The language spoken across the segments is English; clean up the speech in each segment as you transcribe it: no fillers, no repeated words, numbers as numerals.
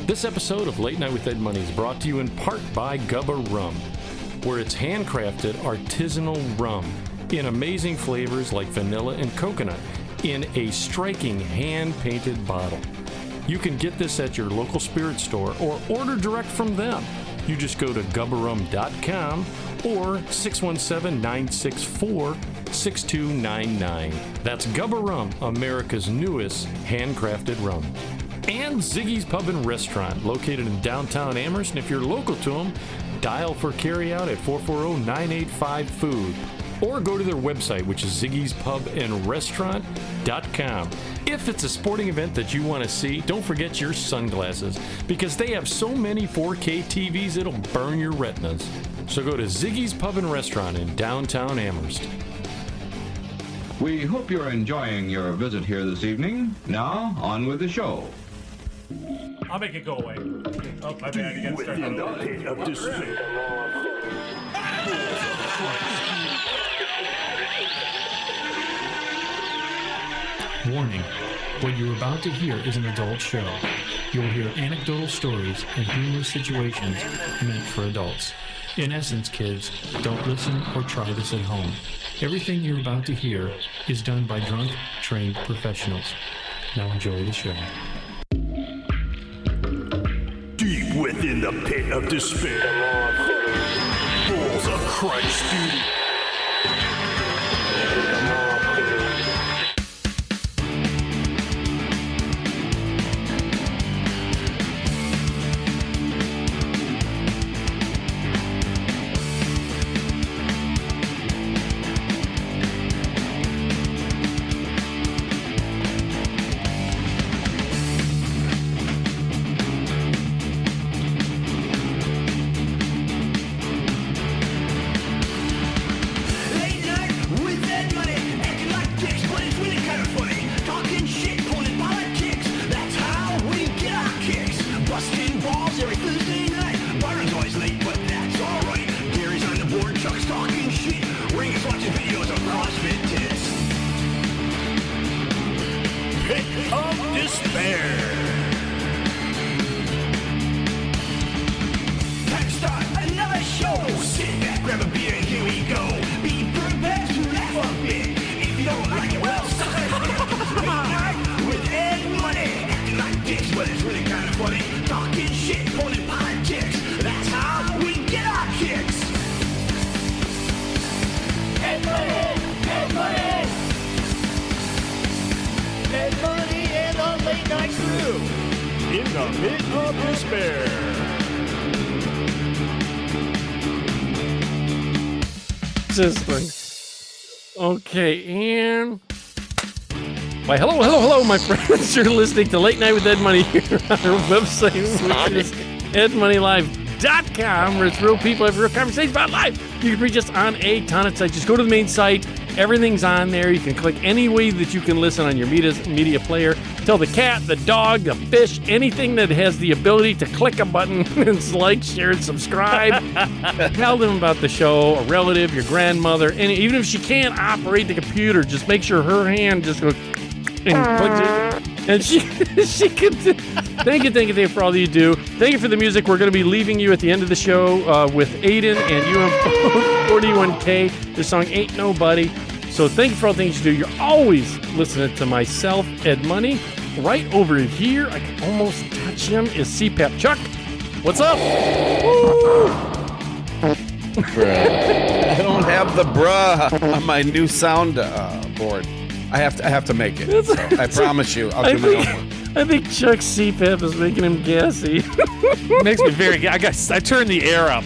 This episode of Late Night with Ed Money is brought to you in part by Gubba Rum, where it's handcrafted artisanal rum in amazing flavors like vanilla and coconut in a striking hand-painted bottle. You can get this at your local spirit store or order direct from them. You just go to gubbarum.com or 617-964-6299. That's Gubba Rum, America's newest handcrafted rum. And Ziggy's Pub and Restaurant, located in downtown Amherst. And if you're local to them, dial for carryout at 440-985-FOOD. Or go to their website, which is ziggyspubandrestaurant.com. If it's a sporting event that you want to see, don't forget your sunglasses, because they have so many 4K TVs it'll burn your retinas. So go to Ziggy's Pub and Restaurant in downtown Amherst. We hope you're enjoying your visit here this evening. Now, on with the show. I'll make it go away. Oh, my bad. You gotta start that over. Warning, what you're about to hear is an adult show. You'll hear anecdotal stories and humorous situations meant for adults. In essence, kids, don't listen or try this at home. Everything you're about to hear is done by drunk, trained professionals. Now enjoy the show. Deep within the pit of despair, balls of Christ, dude. Okay, and... Why, hello, my friends. You're listening to Late Night with Ed Money here on our website, which is edmoneylive.com, where it's real people have real conversations about life. You can reach us on a ton of sites. Just go to the main site. Everything's on there. You can click any way that you can listen on your media player. Tell the cat, the dog, the fish, anything that has the ability to click a button and like, share, and subscribe. Tell them about the show, a relative, your grandmother, and even if she can't operate the computer, just make sure her hand just goes and clicks it. And she can. Thank you for all that you do. Thank you for the music. We're going to be leaving you at the end of the show with Aiden and UM41K. Their song Ain't Nobody. So thank you for all the things you do. You're always listening to myself, Ed Money. Right over here, I can almost touch him, is CPAP Chuck. What's up? I don't have the bruh on my new sound board. I have to make it. So I promise you, I'll do my homework. I think Chuck's CPAP is making him gassy. Makes me very. I turned the air up.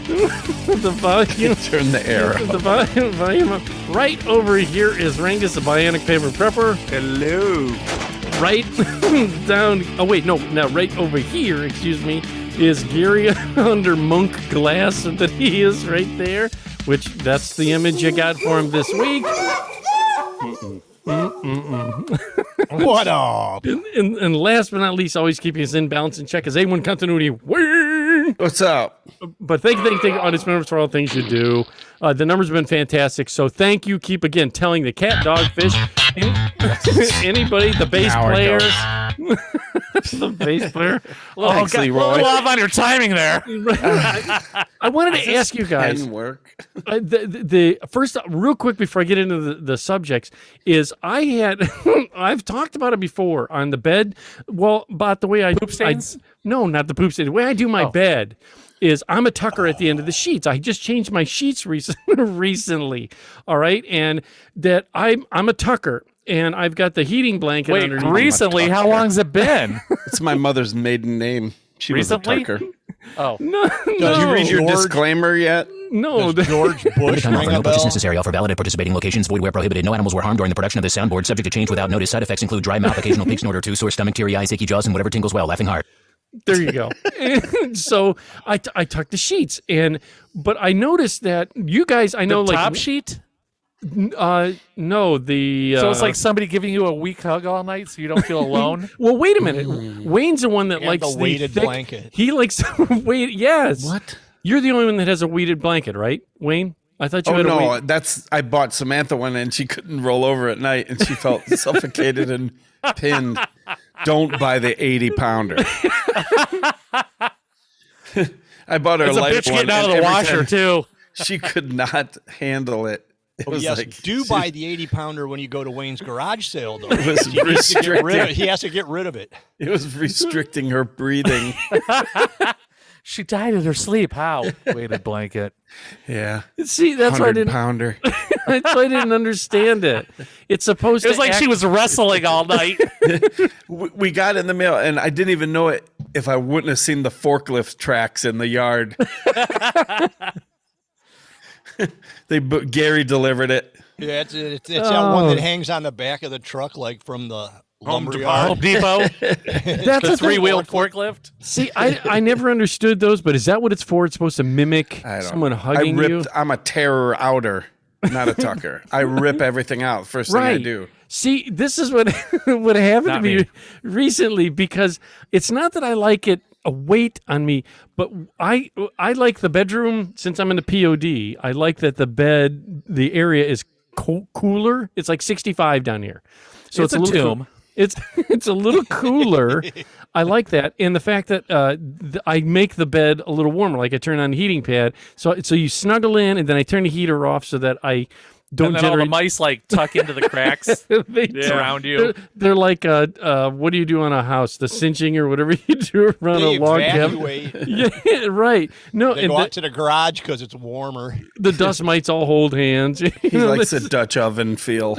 The volume. Turn the air up. The volume up. Right over here is Rangus, the Bionic Paper Prepper. Hello. Right down. Oh wait, no. Now right over here, excuse me, is Gary under monk glass that he is right there. Which that's the image you got for him this week. What up? And last but not least, always keeping us in balance and check his A1 continuity. What's up? But thank you, audience members, for all the things you do. The numbers have been fantastic. So thank you. Keep again telling the cat, dog, fish, anybody, the bass Now it player, goes. the bass player. Thanks, Leroy. Off on your timing there. I wanted to ask you guys. Pen work. The first, real quick before I get into the subjects, is I've talked about it before on the bed. Well, about the way I Poop stains? No, not the poop stains. The way I do my bed is I'm a tucker at the end of the sheets. I just changed my sheets recently. All right, and that I'm a tucker. And I've got the heating blanket Wait, underneath. recently? How long's it been? It's my mother's maiden name. She Recently? was a tucker. Oh, No, Did you read your disclaimer yet? no. George Bush Time ring offer. a No purchase bell? necessary. All for valid at participating locations. Void where prohibited. No animals were harmed during the production of this soundboard. Subject to change without notice. Side effects include dry mouth, occasional pink snort or two, sore stomach, teary eyes, achy jaws, and whatever tingles well. Laughing hard. There you go. And so I tucked the sheets, but I noticed that you guys, I know, the like top sheet? no, the So it's like somebody giving you a weak hug all night so you don't feel alone? well, wait a minute. Wayne's the one that And likes the weighted thick, blanket. He likes weight. Yes. What? You're the only one that has a weighted blanket, right, Wayne? I thought you Oh had a no, weight. I bought Samantha one and she couldn't roll over at night and she felt suffocated and pinned. Don't buy the 80-pounder. I bought her It's a a lighter bitch one. getting out of and the every washer, time too. She could not handle it. It was Yes, like do buy the 80-pounder when you go to Wayne's garage sale, though. It was He needs to get rid of restricting. it. He has to get rid of it. It was restricting her breathing. She died in her sleep. How? Weighted blanket. Yeah. See, that's why I didn't. 100-pounder. That's why I didn't understand it. It's supposed It was to. like act- she was wrestling all night. We got in the mail, and I didn't even know it if I wouldn't have seen the forklift tracks in the yard. Gary delivered it. Yeah, it's that one that hangs on the back of the truck, like from the Home lumberyard. Depot. That's The three-wheeled forklift. See, I never understood those, but is that what it's for? It's supposed to mimic I don't someone know. hugging you? I'm a terror outer, not a tucker. I rip everything out first thing I Right. do. See, this is what what happened Not to me me. recently, because it's not that I like it a weight on me, but I like the bedroom since I'm in the POD. I like that the area is cooler. It's like 65 down here, so It's a little tomb. It's a little cooler. I like that, and the fact that I make the bed a little warmer. Like I turn on the heating pad, so you snuggle in, and then I turn the heater off so that I don't And then all the generate. mice like tuck into the cracks They around you. They're like, what do you do on a house? The cinching or whatever you do around They a log cabin. evacuate. Yeah, right. No, They and go out to the garage because it's warmer. the dust mites all hold hands. He likes a Dutch oven feel.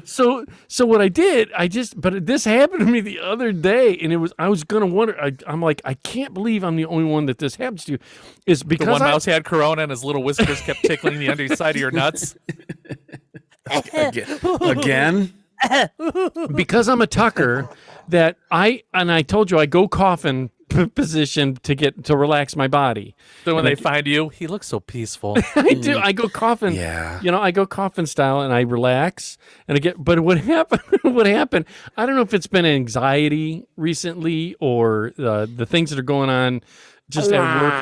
So what I did, but this happened to me the other day, and I was gonna wonder. I'm like, I can't believe I'm the only one that this happens to. Is The because one mouse had corona and his little whiskers kept tickling the underside of your nuts. Again? because I'm a tucker that I told you I go coffin position to relax my body. So when they find you, he looks so peaceful. I do. I go coffin. Yeah. I go coffin style and I relax and I get. But what happened? What happened? I don't know if it's been anxiety recently or the things that are going on just at work.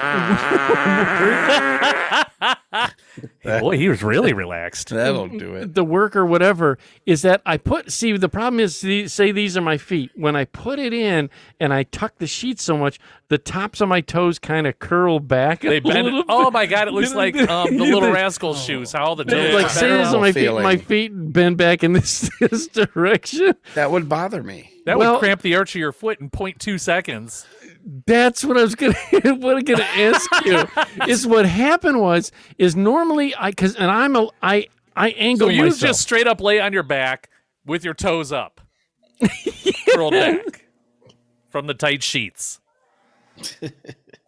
Boy, he was really relaxed. That'll do it. The work or whatever is that the problem is, say these are my feet. When I put it in and I tuck the sheets so much, the tops of my toes kind of curl back. They a bend. little Oh bit. my God! It looks like the Little Rascals shoes. How all the toes Like are say bent. this, my feeling. feet bend back in this direction. That would bother me. That well- would cramp the arch of your foot in 0.2 seconds. That's what I was gonna ask you. Is what happened is normally I angle So you myself. just straight up lay on your back with your toes up, curled back from the tight sheets.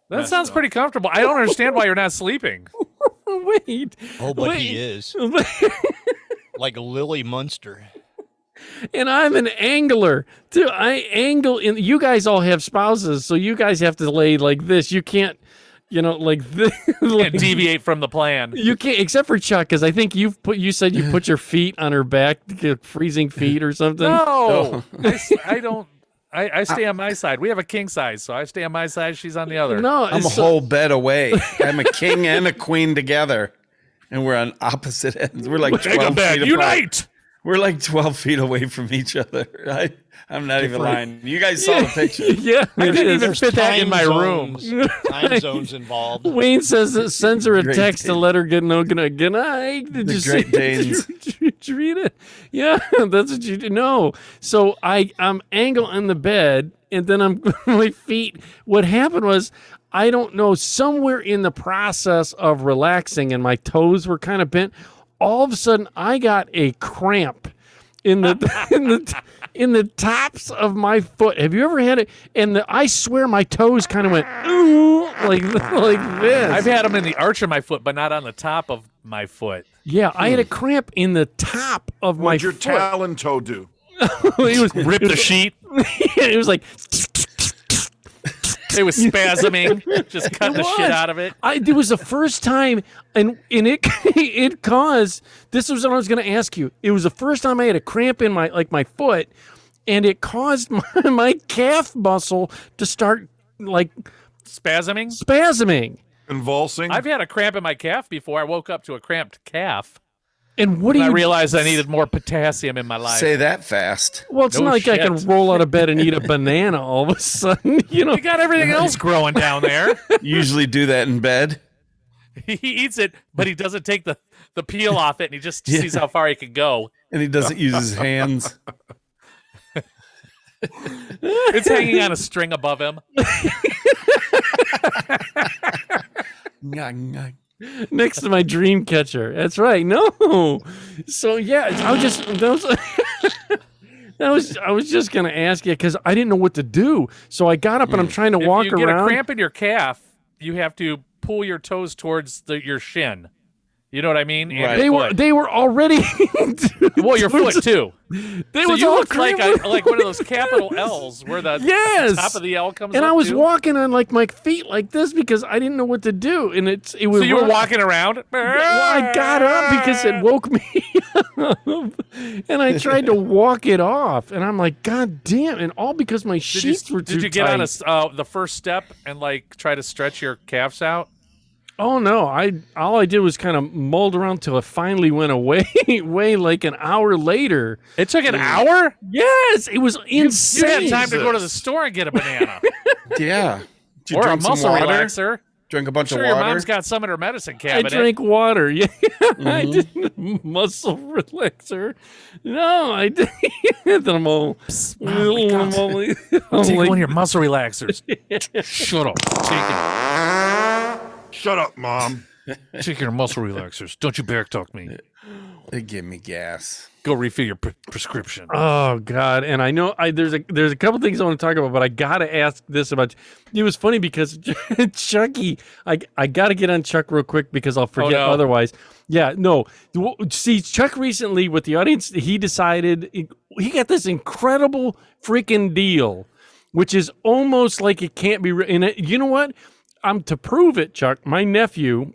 That sounds pretty comfortable. I don't understand why you're not sleeping. wait. Oh, but wait. he is. Like Lily Munster. And I'm an angler too. I angle in. You guys all have spouses, so you guys have to lay like this. You can't, like this. And deviate from the plan. You can't, except for Chuck, because I think you said you put your feet on her back, to get freezing feet or something. No, I I stay on my side. We have a king size, so I stay on my side. She's on the other. No, I'm a whole bed away. I'm a king and a queen together, and we're on opposite ends. We're like 12 feet apart. Unite! We're like 12 feet away from each other. I'm not even lying. You guys saw the picture. Yeah, I couldn't even There's fit that in my room. Time zones involved. Wayne says it sends her a Great text to Danes. let her get no good night. Did you Great Danes. Did you read it? Yeah, that's what you do. No. So I'm angled in the bed, and then I'm my feet. What happened was, I don't know, somewhere in the process of relaxing, and my toes were kind of bent. All of a sudden, I got a cramp in the in the tops of my foot. Have you ever had it? And I swear my toes kind of went ooh, like this. I've had them in the arch of my foot, but not on the top of my foot. Yeah, I had a cramp in the top of my What'd your foot. talon toe do? It was Rip the sheet. It was like It was spasming, just cutting the shit out of it. It was the first time, and it caused. This was what I was going to ask you. It was the first time I had a cramp in my foot, and it caused my calf muscle to start like spasming. Convulsing? I've had a cramp in my calf before. I woke up to a cramped calf. And what do I you? realized I needed more potassium in my life. Say that fast. Well, it's No not like I shit. can roll out of bed and eat a banana all of a sudden. You know, You got everything else growing down there. Usually do that in bed. He eats it, but he doesn't take the peel off it, and he just sees how far he can go. And he doesn't use his hands. It's hanging on a string above him. next to my dream catcher. That's right. No. So yeah, I was just gonna ask you because I didn't know what to do. So I got up and I'm trying to walk If you get around. a cramp in your calf, you have to pull your toes towards your shin. You know what I mean? And Right. your They were already. well, your foot too. They So was you all look like cramped. like one of those capital L's where the Yes. top of the L comes And up I was too. walking on like my feet like this because I didn't know what to do, and it was. So you were walking around. Well, I got up because it woke me up, and I tried to walk it off, and I'm like, God damn! And all because my sheets were too Did you get tight. on the first step and like try to stretch your calves out? Oh no! All I did was kind of mulled around till it finally went away. Way like an hour later. It took an hour. Yes, it was You insane. had time to go to the store and get a banana Yeah. Did you or a drink some muscle water? relaxer. Drink a bunch Sure, of your water. mom's got some in her medicine I cabinet. drank water. Yeah, I did muscle relaxer. No, I did. Then I'm all. I'm Take one of your muscle relaxers. Shut up. Shut up, Mom. Take your muscle relaxers. Don't you back talk me. They give me gas. Go refill your prescription. Oh God! And I know there's a couple things I want to talk about, but I gotta ask this about. It was funny because Chucky, I gotta get on Chuck real quick because I'll forget no. otherwise. Yeah, no. See, Chuck recently with the audience, he decided he got this incredible freaking deal, which is almost like it can't be. And you know what? To prove it, Chuck, my nephew.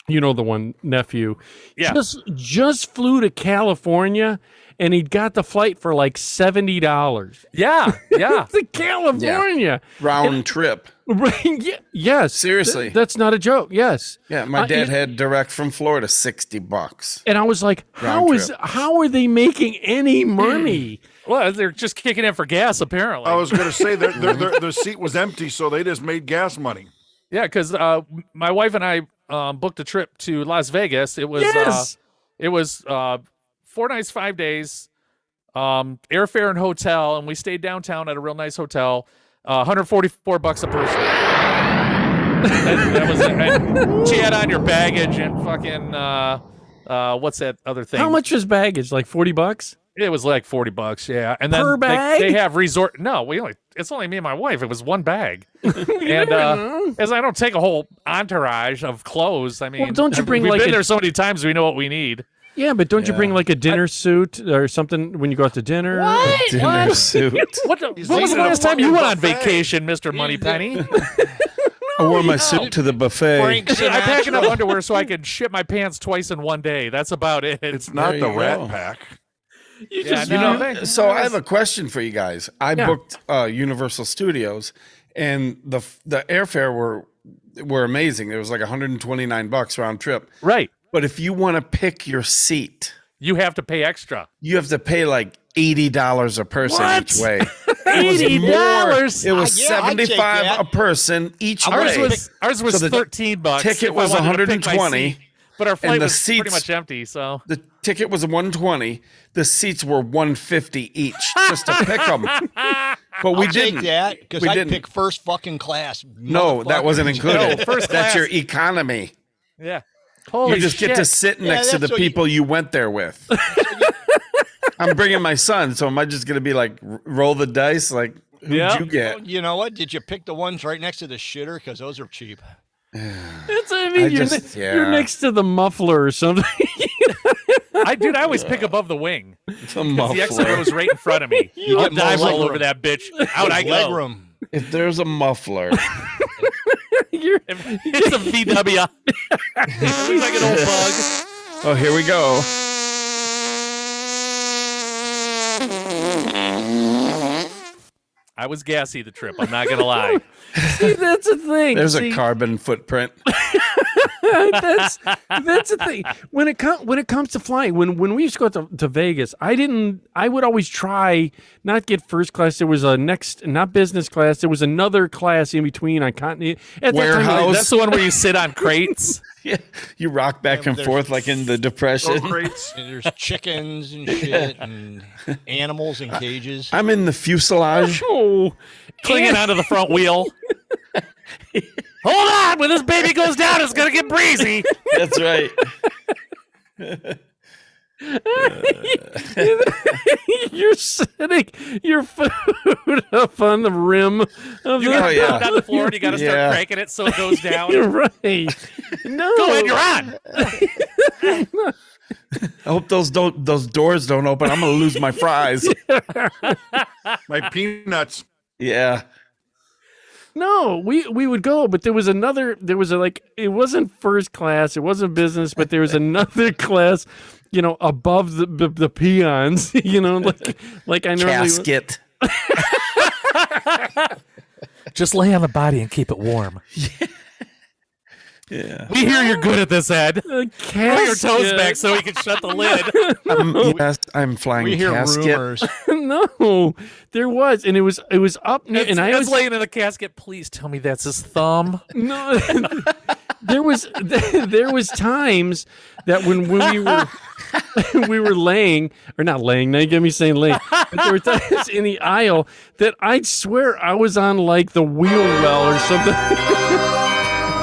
You know the one nephew. Yeah. Just flew to California and he got the flight for like $70. Yeah. To California. Round trip. Right, yes. Seriously. That's not a joke. Yes. Yeah, my dad had direct from Florida, $60. And I was like, Round trip. how are they making any money? Well, they're just kicking in for gas, apparently. I was going to say their seat was empty, so they just made gas money. Yeah, because my wife and I booked a trip to Las Vegas. It was Yes. 4 nights, 5 days, airfare and hotel, and we stayed downtown at a real nice hotel. $144 a person. that was it. And she had on your baggage and fucking what's that other thing? How much was baggage? Like $40? It was like $40, yeah. And then Per bag? They have resort. No, it's only me and my wife. It was one bag. And as I don't take a whole entourage of clothes, I mean, Well, don't you bring we've like been a- there so many times we know what we need. Yeah, but don't you bring like a dinner suit or something when you go out to dinner? Dinner suit. When was the eating a last time you fucking went on buffet. vacation, Mr. Moneypenny? I wore my suit to the buffet. Frank I pack enough Sinatra. underwear so I can shit my pants twice in one day. That's about it. It's not There the you Rat go. Pack. So I have a question for you guys. I booked Universal Studios, and the airfare were amazing. It was like $129 round trip. Right. But if you want to pick your seat, You have to pay extra. you have to pay like $80 a person each way. $80. It was Yeah, I'd take $75 that. a person each Ours way. was So the $13. ticket if I was wanted to pick my $120, seat, but our flight the was pretty seats- much empty. So The ticket was $120. The seats were $150 each just to pick them. But we I'll didn't. take that because We I didn't. pick first fucking class. No, that wasn't included. No, first That's class. your economy. yeah, You just get to sit next to that's the what you- people you went there with. I'm bringing my son, so am I just going to be like, roll the dice? Like, who'd you get? You know what? Did you pick the ones right next to the shitter? Because those are cheap. You're next to the muffler or something. I always pick above the wing. The The exit row was right in front of me. You I'll get more dive leg all over room. that bitch. Out I Leg go. room. If there's a muffler, It's a VW. It looks like an old bug. oh, here we go. I was gassy the trip. I'm not gonna lie. See, that's the thing. There's See, a carbon footprint. that's the thing. When it comes to flying, when we used to go to Vegas, I would always try not get first class. There was not business class. There was another class in between on continent. At that time, Warehouse. That's the one where you sit on crates. Yeah, you rock back and there's- forth like in the Depression. And there's chickens and shit and animals in cages. I'm in the fuselage. oh, Clinging onto the front wheel. Hold on, when this baby goes down, it's gonna get breezy. That's right. you're setting your food up on the rim of You the. got Oh, yeah. down on the floor and you gotta start Yeah. cranking it so it goes down. You're right. No, Go ahead, you're on. I hope those doors don't open. I'm gonna lose my fries. My peanuts. Yeah. No, we would go, but there was it wasn't first class, it wasn't business, but there was another class, above the peons, like I normally Casket. Just lay on the body and keep it warm. Yeah. We hear you're good at this, Ed. Throw your toes back so we can shut the lid. Yes, I'm flying We hear casket. rumors. No, there was, and it was up near, and I was was laying in the casket. Please tell me that's his thumb. no. There was times that when we were we were laying or not laying. Now you get me saying laying, but there were times in the aisle that I'd swear I was on like the wheel well or something.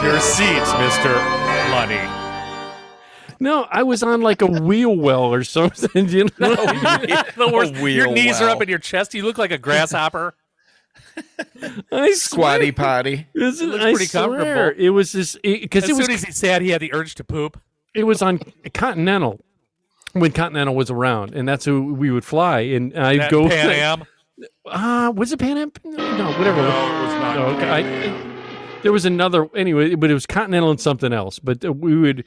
Your seats, Mr. Money. No, I was on like a wheel well or something. The worst. wheel Your knees are well. up in your chest. You look like a grasshopper. I Squatty potty. Looks pretty comfortable. It was this because As it was soon as he said he had the urge to poop. it was on Continental when Continental was around, and that's who we would fly. And I'd That go Pan Am. was it Pan Am? No, whatever. No, it was not. No, okay. There was another anyway, but it was Continental and something else. But we'd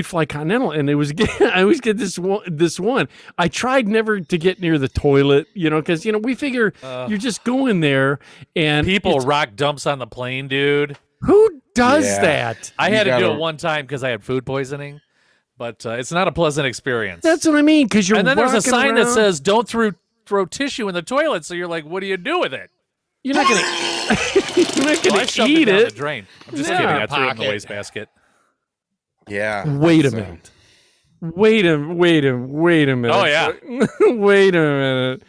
fly Continental, and it was I always get this one. I tried never to get near the toilet, because we figure you're just going there, and People rock dumps on the plane, dude. who does Yeah. that? I You had to do gotta- it one time because I had food poisoning, but it's not a pleasant experience. That's what I mean. Because you're and then there's a walking sign that around. says "Don't throw tissue in the toilet." So you're like, "What do you do with it?" You're not gonna Well, I shoved eat it down the it. drain. I'm just Yeah. kidding. I threw it in the Pocket. wastebasket. Yeah. Wait a So- minute. Wait a minute. Oh, yeah. Wait a minute.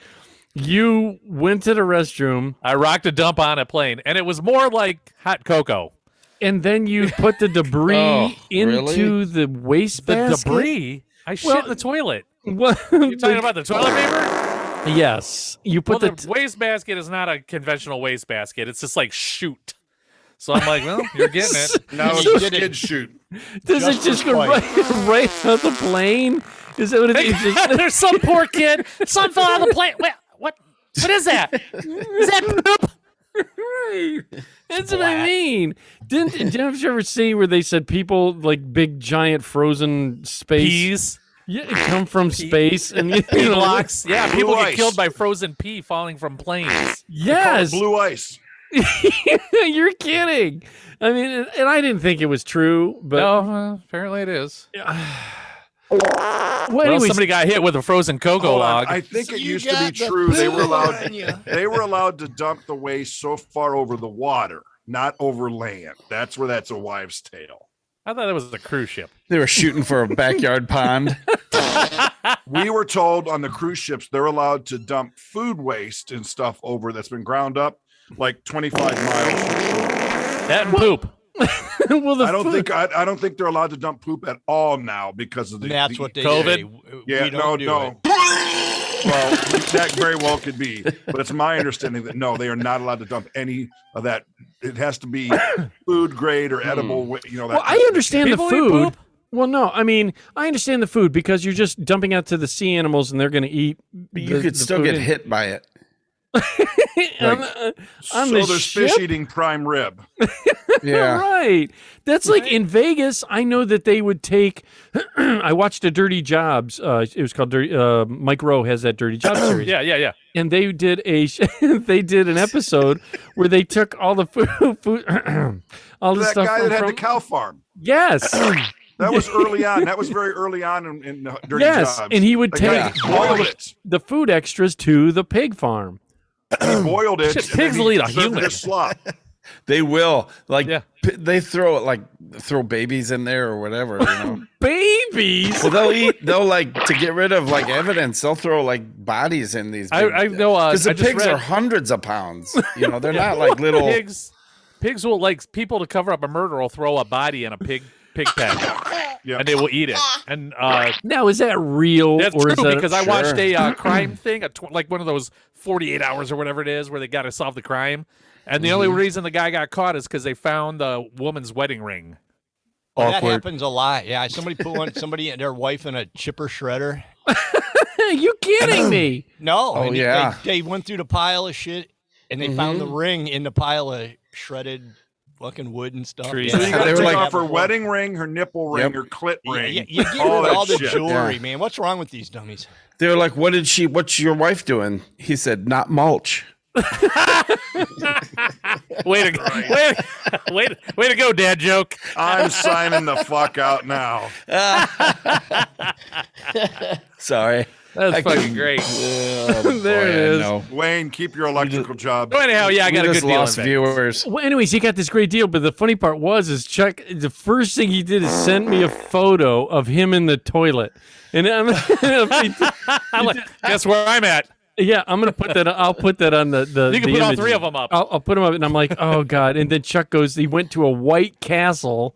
You went to the restroom I rocked a dump on a plane, and it was more like hot cocoa. and then you put the debris Oh, into really? the waste The basket. debris. I shit Well, in the toilet. What? You talking about the toilet paper? Yes. You Well, put the wastebasket is not a conventional wastebasket. It's just like shoot. So I'm like, well, you're getting it. Now You it's a did it. skid shoot. does it just just for go right out the plane? Is that what it is? Just, There's some poor kid. Some fell out of the plane. Wait, what? What is that? Is that poop? right. That's what I mean. Didn't you ever see where they said people like big giant frozen space? Peas. Yeah, it come from space and you Pea know, blocks. Yeah, Blue people get ice. killed by frozen pea falling from planes. Yes, Blue ice. you're kidding. I mean, and I didn't think it was true, but No, apparently it is. well, Well, anyways, somebody got hit with a frozen cocoa Hold on. log. I think So it you used to be got the true. They were poo allowed. on you. They were allowed to dump the waste so far over the water, not over land. That's where that's a wives' tale. I thought it was a cruise ship. They were shooting for a backyard pond. We were told on the cruise ships they're allowed to dump food waste and stuff over that's been ground up like 25 miles from shore. That and poop. well, the I don't food- think I don't think they're allowed to dump poop at all now because of the That's the- what they COVID? say. Yeah, We don't do no. it. Well, that very well could be, but it's my understanding that no, they are not allowed to dump any of that. It has to be food grade or edible. You know that. Well, I understand the People eat food. poop? Well, no, I mean, I understand the food because you're just dumping out to the sea animals and they're going to eat. But you could still food get in- hit by it. on, on So the there's ship? fish eating prime rib. Yeah. Right. That's like in Vegas. I know that they would take. I watched a Dirty Jobs. It was called Dirty. Mike Rowe has that Dirty Jobs series. Yeah. And they did they did an episode where they took all the food all the That stuff guy from, that had the from- cow farm. Yes. That was early on. That was very early on in Dirty Yes, Jobs. and he would The take guy boiled it. the food extras to the pig farm. He boiled it. Shit, and then pigs he will eat a served it human. as slop. They will. Like Yeah. they throw babies in there or whatever, you know. Babies. Well, they'll like to get rid of like evidence. They'll throw like bodies in these. I know. because the I just pigs read are hundreds of pounds. You know, they're not like little. pigs will like people to cover up a murder will throw a body in a pig pen Yeah. and they will eat it. And Now is that real that's or is true that because I watched Sure. a crime thing, like one of those 48 hours or whatever it is, where they got to solve the crime. And the only reason the guy got caught is because they found the woman's wedding ring. That happens a lot. Yeah, somebody put their wife in a chipper shredder. you kidding me? No. Oh, and yeah. They went through the pile of shit and they found the ring in the pile of shredded fucking wood and stuff. Trees. So you Yeah. got They to were take like- off her wedding ring, her nipple ring, Yep. her clit Yeah, ring. you get rid all of that all the shit. jewelry, Yeah. man. What's wrong with these dummies? They're like, what's your wife doing? He said, not mulch. Way to go, dad joke. I'm signing the fuck out now. Sorry. That's I fucking couldn't- great. Oh, There it boy, I is. know. Wayne, keep your electrical job. So anyhow, yeah, I We got a good just deal. lost in Vegas. viewers. Well, anyways, he got this great deal, but the funny part is Chuck. The first thing he did is send me a photo of him in the toilet, and I'm, I'm like, guess where I'm at? yeah, I'm gonna put that. I'll put that on the. You can the put all image. three of them up. I'll put them up, and I'm like, oh god. And then Chuck goes. He went to a White Castle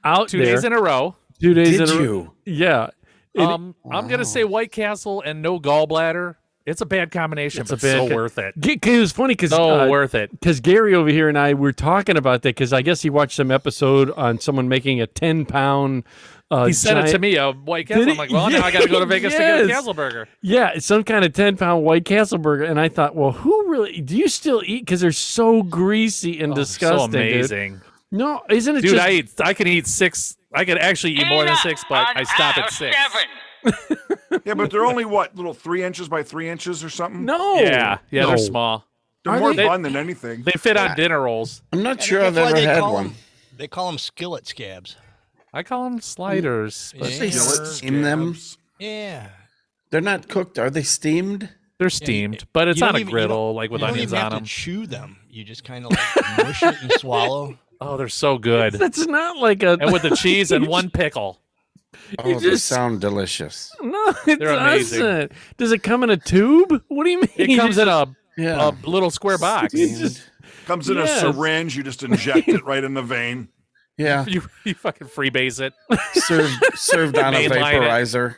out 2 there. days in a row. 2 days Did in a row. you? Yeah. I'm gonna say White Castle and no gallbladder. It's a bad combination, but so worth it. It was funny because So worth it. Because Gary over here and I were talking about that because I guess he watched some episode on someone making a 10-pound. He sent it to me, a White Castle. Did I'm like, he? well, now I got to go to Vegas to get a Yes. Castle burger. Yeah, it's some kind of 10-pound White Castle burger, and I thought, well, who really do you still eat? Because they're so greasy and disgusting. So dude. amazing, No, isn't it dude. just? I can eat 6. I could actually eat more than 6, but I stop at 6. Yeah, but they're only what, little 3 inches by 3 inches or something? No. Yeah, No. they're small. They're Are more they- fun than anything. They fit on dinner rolls. I'm not sure That's I've why ever they had call one. 'em- They call them skillet scabs. I call them sliders. But They steam them. Yeah. They're not cooked. Are they steamed? they're steamed, but it's You on don't a even- you griddle, don't- like with you don't onions even on have them. to chew them. You just kind of like mush it and swallow. Oh, they're so good. That's not like a. And with the cheese and one pickle. Oh, they just- sound delicious. No, it They're amazing. doesn't. Does it come in a tube? What do you mean? It comes in a Yeah. little square box. Comes in Yes. a syringe, you just inject it right in the vein. Yeah. You fucking freebase it. Served on a Mainline it. vaporizer.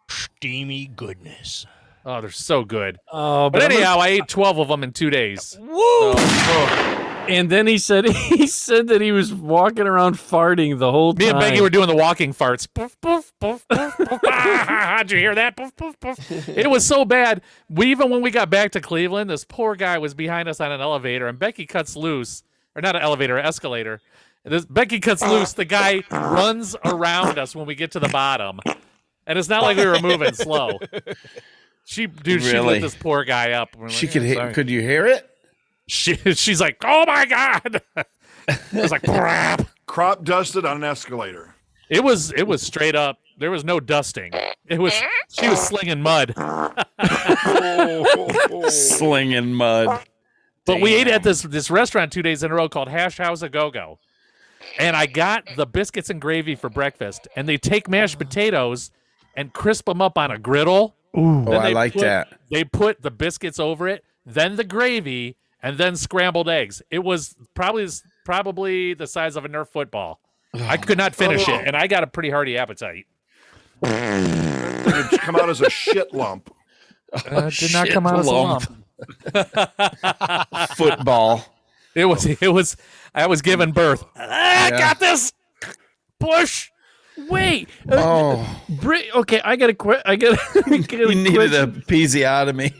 Steamy goodness. Oh, they're so good. Oh, But I'm gonna- anyhow, I ate 12 of them in 2 days. And then he said that he was walking around farting the whole Me time. and Becky were doing the walking farts. Poof, poof, poof, poof, poof. How'd you hear that? Poof, poof, poof. It was so bad. Even when we got back to Cleveland, this poor guy was behind us on an elevator, and Becky cuts loose, or not an elevator, an escalator. And Becky cuts loose. The guy runs around us when we get to the bottom. And it's not like we were moving slow. She Really? lit this poor guy up. We're She like, could "Yeah, hear. sorry." Could you hear it? She's like, oh my God. It was like, crap. Crop dusted on an escalator. It was straight up. There was no dusting. She was slinging mud. Slinging mud. But we ate at this restaurant 2 days in a row called Hash House A Go Go. And I got the biscuits and gravy for breakfast. And they take mashed potatoes and crisp them up on a griddle. Oh, Then I like that. They put the biscuits over it, then the gravy, and then scrambled eggs. It was probably the size of a Nerf football. I could not finish it, and I got a pretty hearty appetite. It come out as a shit lump. Did not come out as a lump. Football. It was. I was giving birth. I got this. Push. Wait. Oh, Okay, I got to quit. I got you needed a episiotomy.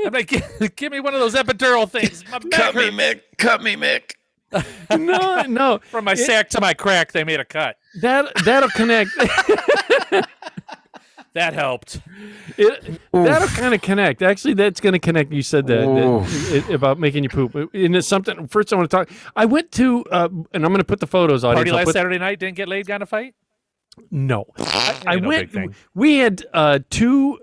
I'm like, give me one of those epidural things. My back Cut me, hurts. Mick. Cut me, Mick. No. From my sack to my crack, they made a cut. That'll connect. That helped. That'll kind of connect. Actually, that's going to connect. You said that about making you poop. And it's something. First, I want to talk. I went to, and I'm going to put the photos on. Party last Saturday night, didn't get laid, got in a fight? No, I no went. big thing. We had two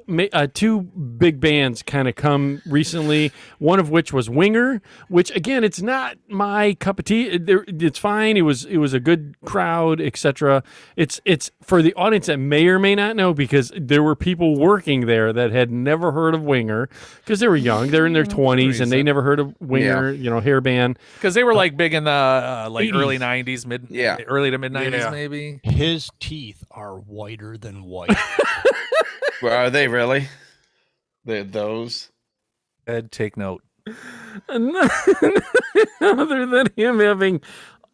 big bands kind of come recently. One of which was Winger, which again, it's not my cup of tea. It's fine. It was a good crowd, etc. It's for the audience that may or may not know, because there were people working there that had never heard of Winger because they were young. They're in their 20s and they never heard of Winger. You know, hair band. Because they were like big in the 80s. early 90s, early to mid 90s, maybe. His teeth are whiter than white. Well, are they really? They're those. Ed, take note. Other than him having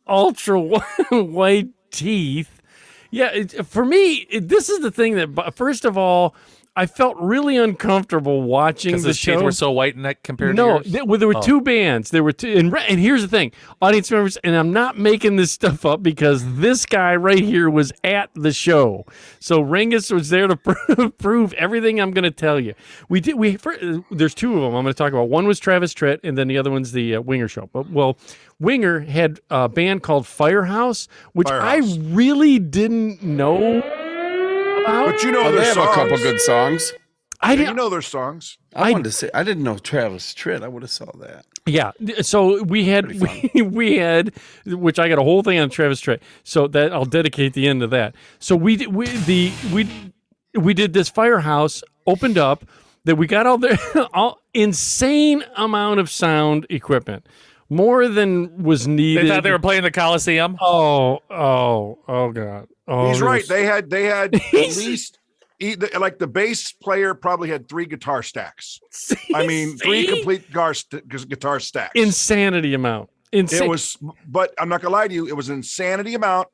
ultra white teeth. Yeah, for me, this is the thing that, first of all, I felt really uncomfortable watching Because the his show. teeth were so white in that compared to No, yours? there were two bands. There were two, and here's the thing, audience members, and I'm not making this stuff up because this guy right here was at the show. So Rengus was there to prove everything I'm going to tell you. There's two of them I'm going to talk about. One was Travis Tritt, and then the other one's the Winger show. Well, Winger had a band called Firehouse, which I really didn't know about. But you know They their have songs. a couple good songs. You know their songs. I wanted to say I didn't know Travis Tritt. I would have saw that. Yeah, so we had, which I got a whole thing on Travis Tritt, so that I'll dedicate the end to that. So we did this Firehouse, opened up, that we got all insane amount of sound equipment, more than was needed. They thought they were playing the Coliseum. Oh God! Oh, He's there right. was- They had at least like the bass player probably had 3 guitar stacks. I mean, 3 complete guitar stacks. insanity amount. Insane. It was, but I'm not gonna lie to you, it was an insanity amount,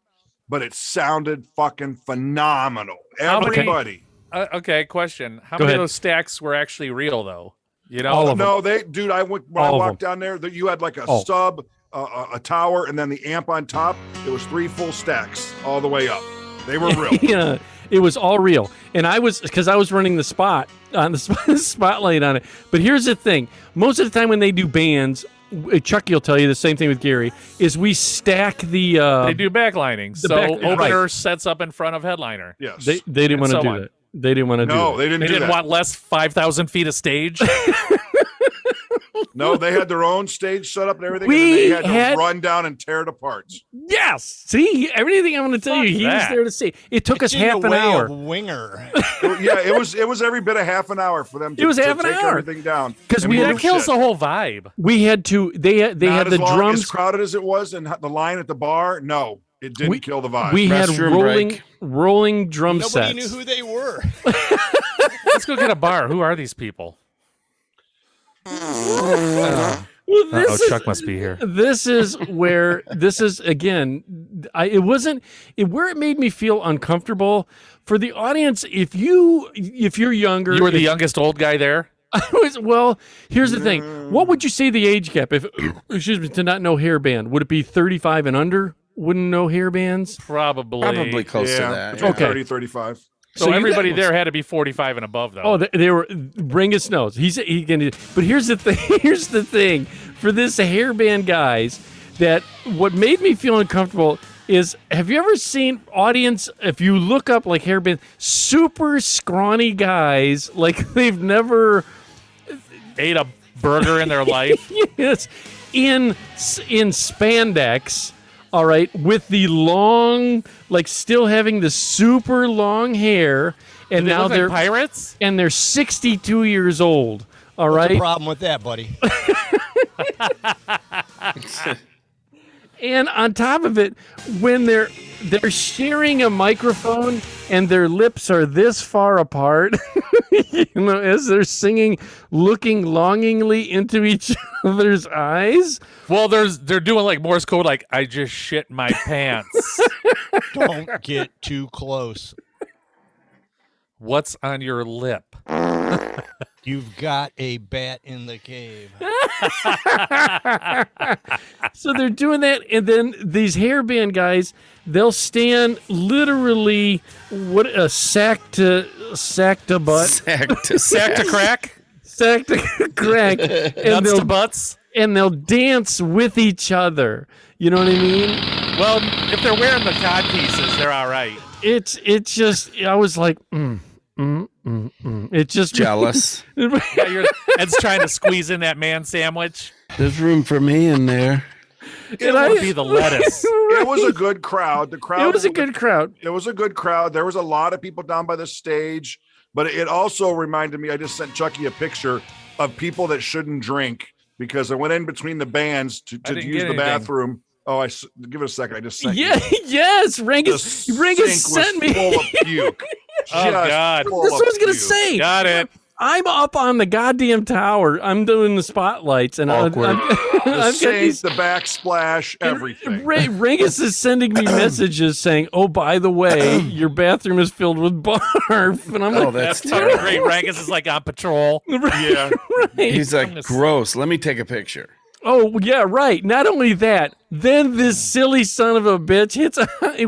but it sounded fucking phenomenal. Everybody. Okay, question. How Go many ahead. of those stacks were actually real, though? You know? All of them. No, when I All of walked down there, that you had like a Oh. sub, a tower, and then the amp on top. It was 3 full stacks all the way up. They were real. Yeah, it was all real. And I was running the spot on the spotlight on it. But here's the thing: most of the time when they do bands, Chucky will tell you the same thing with Gary. Is we stack the They do backlining. So opener sets up in front of headliner. Yes. They didn't want to so do on. that. They didn't want to do No, that. they didn't They do didn't that. want less 5,000 feet of stage. No, they had their own stage set up and everything. We and they had to had- run down and tear it apart. Yes. See, everything I'm going to tell you, he was that. there to see. It took us It's in half the an way hour. of Winger. Yeah, it was every bit of half an hour for them to, It was to half an take hour. everything down. 'Cause And we had- move That kills shit. the whole vibe. We had to. They had Not the as long, drums. as crowded as it was, and the line at the bar. No, it didn't kill the vibe. We had Restroom rolling drum Nobody sets. knew who they were. Let's go get a bar. Who are these people? Well, Oh, Chuck must be here. This is where this is again. Where it made me feel uncomfortable for the audience. If you're younger, You were the youngest old guy there? Well, here's the thing. What would you say the age gap? If excuse me, to not know hair band, would it be 35 and under? wouldn't know hair bands? Probably close to Yeah, that. between Okay. 30, 35. So, So you everybody got- there had to be 45 and above, though. Oh, they were. Ringus knows. He can. But here's the thing. Here's the thing. For this hairband guys, that what made me feel uncomfortable is, have you ever seen audience? If you look up like hairband, super scrawny guys, like they've never ate a burger in their life. yes, in spandex. All right, with the long, like still having the super long hair, and They now look like they're pirates. and they're 62 years old. All What's right. the problem with that, buddy? And on top of it, when they're sharing a microphone and their lips are this far apart, as they're singing, looking longingly into each other's eyes. Well, they're doing like Morse code, like I just shit my pants. Don't get too close. What's on your lip? You've got a bat in the cave. So they're doing that, and then these hairband guys, they'll stand literally a sack to butt, Sack to crack, sack to crack, and nuts to butts. and they'll dance with each other. You know what I mean? Well, if they're wearing the cod pieces, they're all right. It's just, I was like, It just Jealous. Yeah, Ed's trying to squeeze in that man sandwich. There's room for me in there. It would be the lettuce. It was a good crowd. The crowd. It was a good crowd. It was a good crowd. There was a lot of people down by the stage, but it also reminded me. I just sent Chucky a picture of people that shouldn't drink because I went in between the bands to didn't use get the anything. bathroom. Oh, give it a second. I just sent you. Yeah, yes, The Ringus sink was sent me. full of puke. Oh, Just God. full That's of what I was gonna puke. say. Got it. I'm up on the goddamn tower. I'm doing the spotlights, and Awkward. The I've got sink, these. the backsplash, everything. Ringus is sending me messages saying, "Oh, by the way, your bathroom is filled with barf," and I'm Oh, like, that's That's fucking great. Rangus is like on patrol. Yeah. right. He's like, gonna- gross. Let me take a picture. Oh, yeah, right. Not only that, then this silly son of a bitch hits.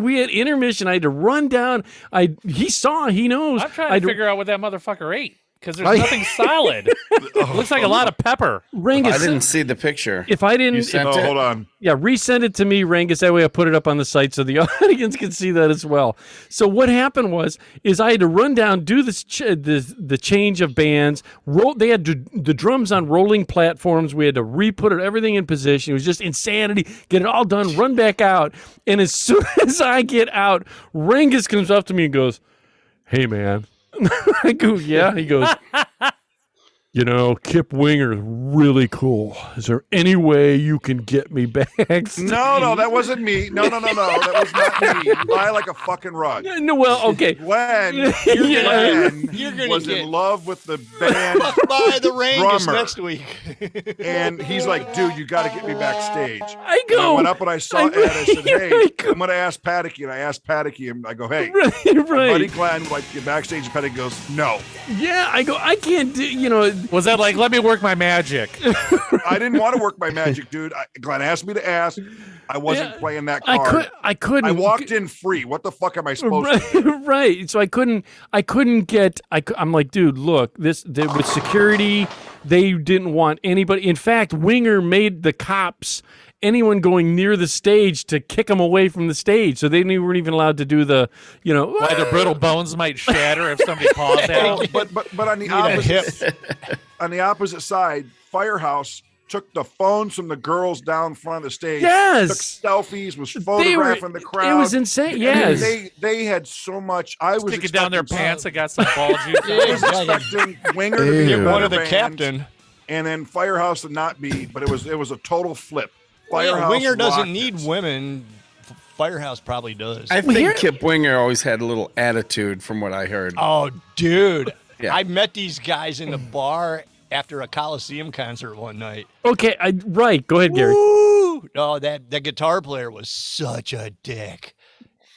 We had intermission. I had to run down. He knows. I'm trying I to figure out what that motherfucker ate because there's I- nothing solid. Looks like a lot of pepper. Ringus, I didn't see the picture. if I didn't, You sent Oh, it? hold on. yeah, resend it to me, Rangus. That way I put it up on the site so the audience can see that as well. So what happened is I had to run down, do this the change of bands. They had the drums on rolling platforms. We had to re-put everything in position. It was just insanity. Get it all done, run back out. And as soon as I get out, Rangus comes up to me and goes, "Hey, man." I go, "Yeah." He goes, "You know, Kip Winger is really cool. Is there any way you can get me back?" No, that wasn't me. No. That was not me. You lie like a fucking rug. No, well, okay. Glenn, You're gonna was get- in love with the band By the Rangus drummer. next week. And he's like, dude, you got to get me backstage. I And I go. went up and I saw Ed. I said, hey, I'm going to ask Pataky. And I asked Pataky, and I go, hey, buddy Right. Glenn would like to get backstage. And Pataky goes, no. Yeah, I go. I can't do. You know. Was that like, let me work my magic? I didn't want to work my magic, dude. Glenn asked me to ask. I wasn't Yeah, playing that I card. couldn't. I walked in free. What the fuck am I supposed to do? Right. So I couldn't get. I'm like, dude, look, with security, they didn't want anybody. In fact, Winger made the cops, anyone going near the stage, to kick them away from the stage. So they weren't even allowed to do the, Why their brittle bones might shatter if somebody paws at Well, them. but on the Need a hip. opposite side, Firehouse took the phones from the girls down front of the stage. Yes. Took selfies, was They were- photographing the crowd. It was insane. I mean, Yes. they had so much. I was Stick it down their expecting pants. I got some ball juice. Yeah, I was exactly. expecting Winger to be a Ew. better One of the band, captain. and then Firehouse to not be. But it was a total flip. Well, Firehouse Winger doesn't rocked need it. women. Firehouse probably does. I think here- Kip Winger always had a little attitude, from what I heard. Oh, dude. Yeah. I met these guys in the bar after a Coliseum concert one night. Okay. Right. Go ahead, Gary. Woo! No, that guitar player was such a dick.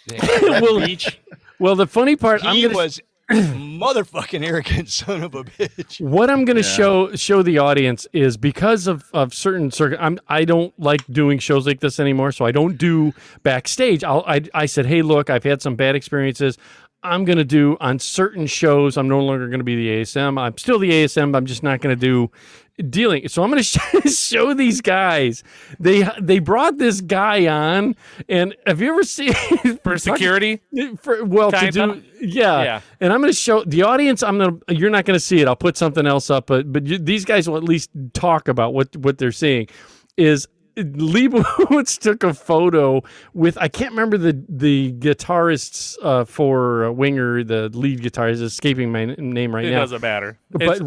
That Well, beach, Well, the funny part, he was motherfucking arrogant son of a bitch. What I'm going to show the audience is because of certain I don't like doing shows like this anymore, so I don't do backstage. I said, hey, look, I've had some bad experiences. I'm going to do on certain shows. I'm no longer going to be the ASM. I'm still the ASM, but I'm just not going to do dealing. So I'm going to show these guys. They brought this guy on, and have you ever seen For security? Yeah. And I'm going to show the audience. You're not going to see it. I'll put something else up, but these guys will at least talk about what they're seeing. Is Leibowitz took a photo with, I can't remember the guitarists for Winger, the lead guitarist is escaping my name right now. It doesn't matter. But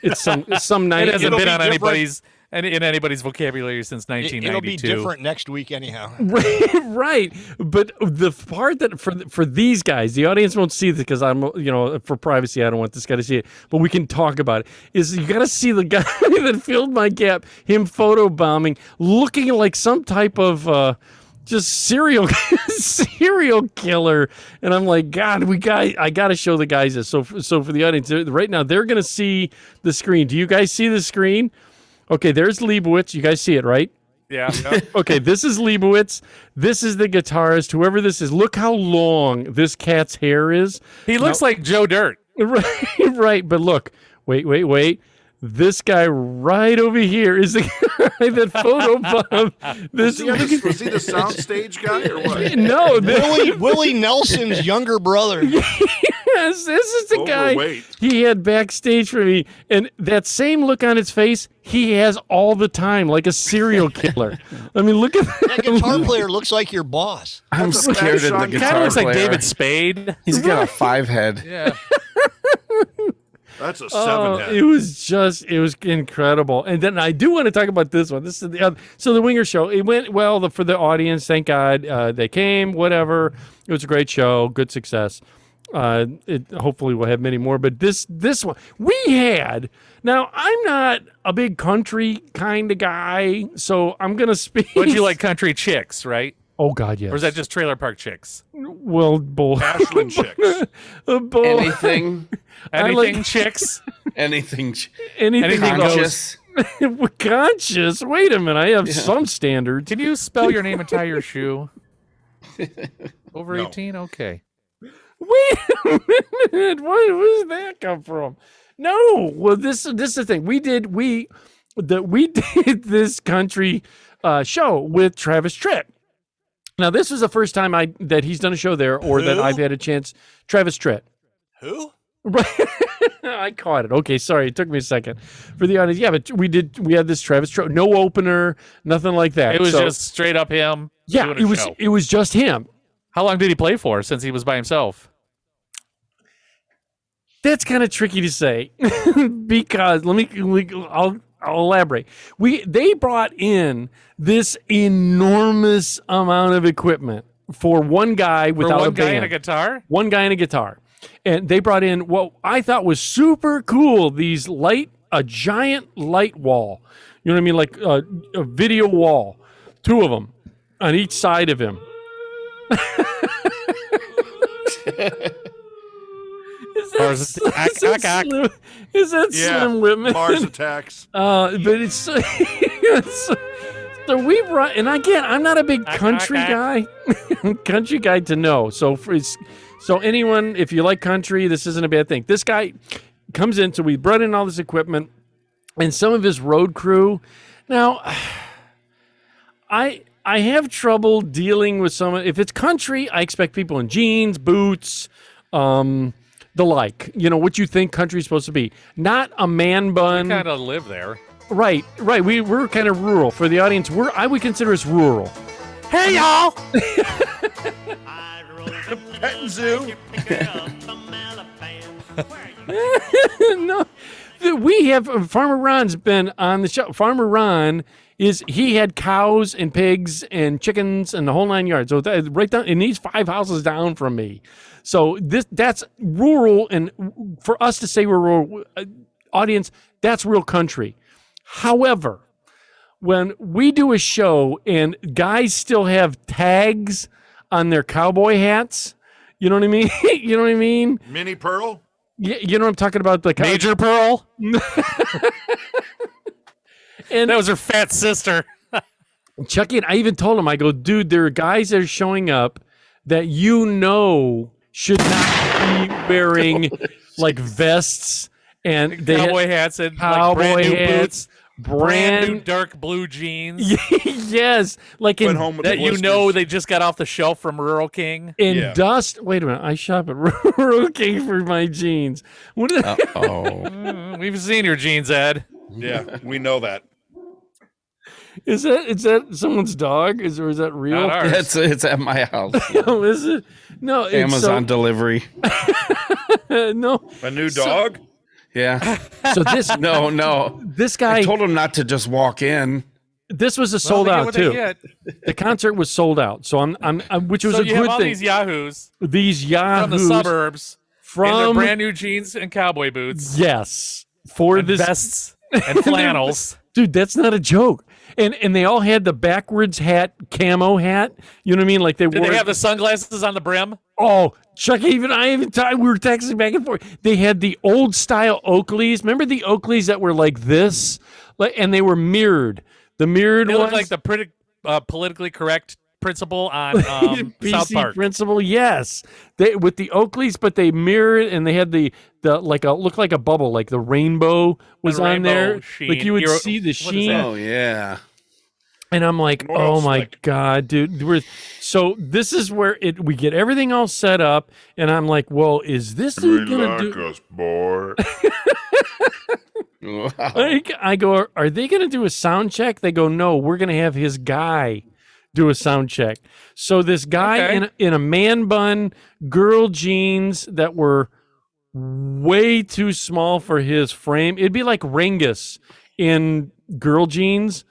it's some It hasn't been on different. anybody's vocabulary since 1992. It'll be different next week anyhow. Right. But the part that for these guys, the audience won't see this because I'm, for privacy, I don't want this guy to see it, but we can talk about it, is you got to see the guy that filled my gap, him photobombing, looking like some type of just serial killer. And I'm like, God, I got to show the guys this. So for the audience right now, they're going to see the screen. Do you guys see the screen? Okay, there's Leibowitz. You guys see it, right? Yeah. Okay, this is Leibowitz. This is the guitarist. Whoever this is, look how long this cat's hair is. He looks like Joe Dirt. Right. But look, wait. This guy right over here is the guy that photobombed this. Was he the soundstage guy or what? No, Willie Nelson's younger brother. Yes, this is the Overweight. guy he had backstage for me, and that same look on his face he has all the time, like a serial killer. I mean, look at That guitar player looks like your boss. I'm That's a scared of the Sean guitar Kind of looks like player. David Spade. He's got a 5 head. Yeah. That's a 7 head. It was incredible. And then I do want to talk about this one. This is the other. So the Winger show, it went well for the audience. Thank God they came. Whatever, it was a great show, good success. Hopefully we'll have many more. But this one we had. Now I'm not a big country kind of guy, so I'm gonna speak. But you like country chicks, right? Oh God, yes. Or is that just trailer park chicks? Well, both. Ashland chicks. Both. Anything, Anything chicks? anything Anything conscious. Conscious. Wait a minute. I have some standards. Can you spell your name and tie your shoe? Over No. 18? Okay. Wait a minute. Where does that come from? No. Well, this is the thing. We did this country show with Travis Tritt. Now, this is the first time that he's done a show there, or that Who? I've had a chance. Travis Tritt. Who? Right. I caught it. Okay, sorry. It took me a second for the audience. Yeah, but we had this Travis Tritt, no opener, nothing like that. It was So, just straight up him. yeah, doing a it was show. it was just him. How long did he play for since he was by himself? That's kind of tricky to say because I'll elaborate. They brought in this enormous amount of equipment for one guy For without one a guy band. and a guitar? One guy and a guitar. And they brought in what I thought was super cool, a giant light wall. You know what I mean? Like a video wall. 2 of them on each side of him. Is that Yeah. Slim Whitman? Mars attacks. But it's so we brought, and again, I'm not a big country guy, to know. So so anyone, if you like country, this isn't a bad thing. This guy comes in, so we brought in all this equipment and some of his road crew. Now, I have trouble dealing with someone. If it's country, I expect people in jeans, boots, the like. You know what you think country's supposed to be. Not a man bun. Kind of live there. Right. We're kind of rural. For the audience, I would consider us rural. Hey, y'all! Petting zoo. No, we have Farmer Ron's been on the show. Farmer Ron he had cows and pigs and chickens and the whole 9 yards. So right down, and he's 5 houses down from me. So that's rural, and for us to say we're rural, audience, that's real country. However, when we do a show and guys still have tags on their cowboy hats, you know what I mean? You know what I mean? Minnie Pearl. You know what I'm talking about? Like Major Pearl. and That was her fat sister. Chucky, and I even told him, I go, dude, there are guys that are showing up that should not be wearing like vests and they Cowboy hats and cowboy like brand new hats, boots, brand new dark blue jeans. yes, like Went in home with That blisters. they just got off the shelf from Rural King. Yeah. dust. Wait a minute, I shop at Rural King for my jeans. What is, We've seen your jeans, Ed. Yeah, we know that. is that someone's dog? Is that real? Not ours. It's at my house. No, is it? No, it's Amazon delivery. no. A new dog? Yeah. So this No. this I guy, told him not to just walk in. this was a Well, sold they get out what they too. get. The concert was sold out, so I'm which was So a you have good all thing. these yahoos These from the yahoos suburbs in their from brand new jeans and cowboy boots, yes for and this vests and flannels. dude. That's not a joke. And they all had the backwards hat, camo hat. You know what I mean? Like they Did wore. they have the sunglasses on the brim? Oh, Chuck, we were texting back and forth. They had the old style Oakleys. Remember the Oakleys that were like this, and they were mirrored. The mirrored They ones, look like the politically correct principal on PC South Park. principal. Yes, they with the Oakleys, but they mirrored and they had the looked like a bubble, like the rainbow was on rainbow there. sheen. Like you would You're- see the what is sheen. that? Oh yeah. And I'm like, More oh my slick. God, dude. So this is where we get everything all set up. And I'm like, well, is this going to do? us, boy. Wow. I go, are they going to do a sound check? They go, no, we're going to have his guy do a sound check. So this guy Okay. in a man bun, girl jeans that were way too small for his frame. It'd be like Rengus in girl jeans.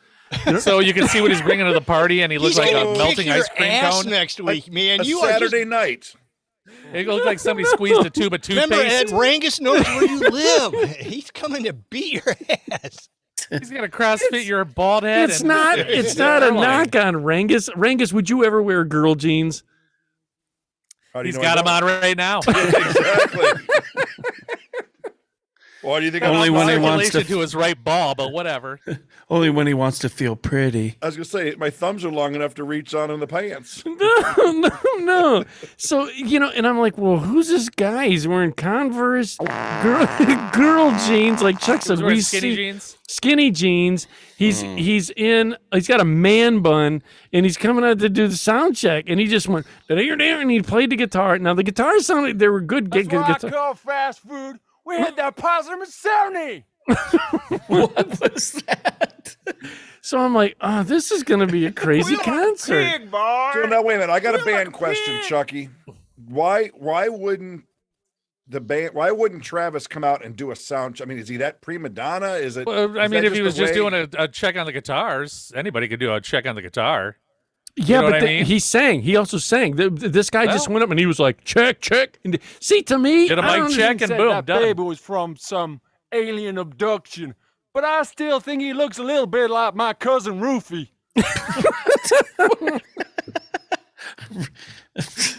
So you can see what he's bringing to the party, and he looks He's like gonna a kick melting your ice cream ass cone. next week, man. A You are just Saturday night. It looks like somebody squeezed a tube of remember Ed toothpaste. Rangus knows where you live. He's coming to beat your ass. He's gonna CrossFit your bald head. It's and- not. It's not a Airline. knock on Rengus. Rengus, would you ever wear girl jeans? How do you He's know got I him don't? on right now. Exactly. Why do you think Only I'm when he not- wants Relation to- to his right ball, but whatever. Only when he wants to feel pretty. I was gonna say my thumbs are long enough to reach on in the pants. No. So, and I'm like, well, who's this guy? He's wearing Converse girl jeans, like Chuck said. He's wearing We skinny see jeans. skinny jeans. He's got a man bun, and he's coming out to do the sound check, and he just went and he played the guitar. Now the guitar sounded they were good. Guitar. call fast food. We had that possum at 70. What was that? So I'm like, oh, this is gonna be a crazy concert. Pig, boy. So now wait a minute. I got a We band like question, pig. Chucky. Why wouldn't the band? Why wouldn't Travis come out and do a sound? I mean, is he that prima donna? Is it? Well, I is mean, that if he was the just way- doing a check on the guitars, anybody could do a check on the guitar. Yeah, know but what I mean? he sang. He also sang. This guy just Well. went up and he was like, check, check. And see, to me, Did a I mic don't check even and Said boom, that done. baby was from some alien abduction. But I still think he looks a little bit like my cousin Rufy.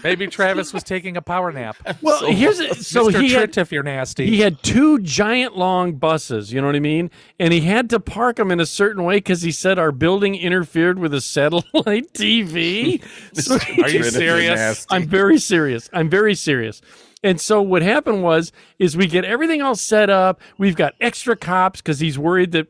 Maybe Travis was taking a power nap. Well, so Mr. he had, Trit, if you're nasty. he had two giant long buses, you know what I mean? And he had to park them in a certain way because he said our building interfered with a satellite TV. So Are you serious? I'm very serious. I'm very serious. And so what happened is we get everything all set up. We've got extra cops because he's worried that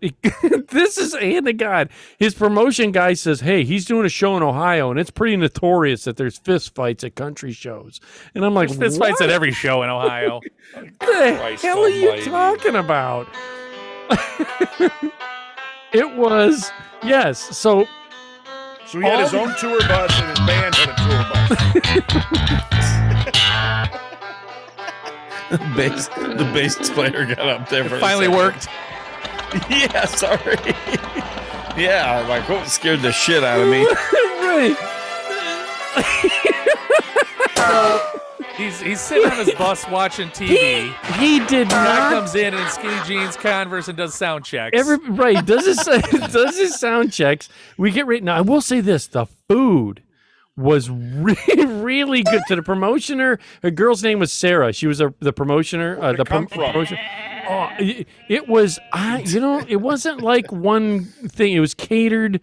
this is hand to God. His promotion guy says, hey, he's doing a show in Ohio, and it's pretty notorious that there's fist fights at country shows. And I'm like, There's fist fights what at every show in Ohio. the Christ hell are you almighty. talking about? It was, yes. So So he had his own tour bus and his band had a tour bus. The bass player got up there. For a Finally second. worked. Yeah, sorry. Yeah, like what scared the shit out of me. right. He's sitting on his bus watching TV. He did Guy not. comes in skinny jeans, Converse, and does sound checks. Does his sound checks. We get right now. I will say this: the food was really good. To the promotioner, her girl's name was Sarah. She was the promotioner. Promotion. Oh, it was. It wasn't like one thing. It was catered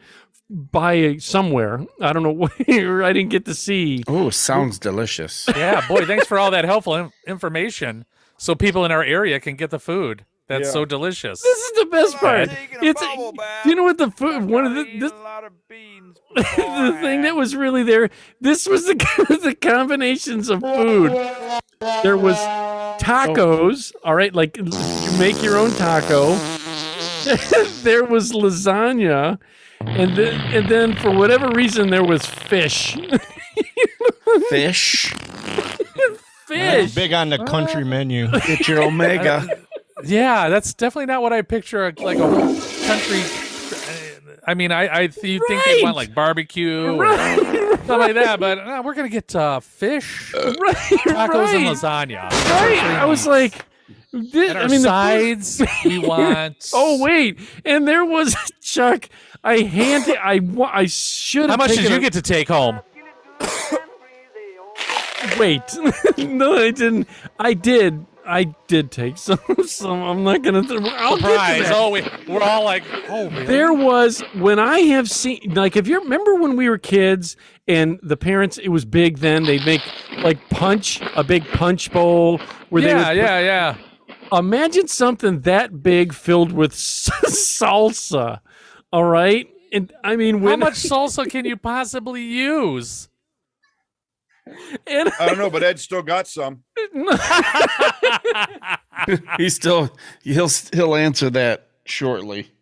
by somewhere. I don't know where. I didn't get to see. Oh, sounds delicious. Yeah, boy, thanks for all that helpful information so people in our area can get the food. That's so delicious. This is the best part. It's you know what the food one of the the thing that was really there. This was the combinations of food. There was tacos, all right, like you make your own taco. There was lasagna, and then for whatever reason there was fish. Fish. Fish. Big on the country menu. Get your omega. Yeah, that's definitely not what I picture like a country. I mean, you think they want like barbecue or something like that, but we're gonna get fish, tacos, and lasagna. Right. I was like, sides we want. Oh wait, and there was Chuck. I should have. How much did you get to take home? Wait, no, I didn't. I did take some. I'm not gonna. I'll Surprise! Get to Oh, we're all like, oh man. There was when I have seen, like, if you remember when we were kids and the parents, it was big then. They'd make like a big punch bowl where yeah. Imagine something that big filled with salsa. All right, and I mean, how much salsa can you possibly use? And I don't know, but Ed still got some. He'll answer that shortly.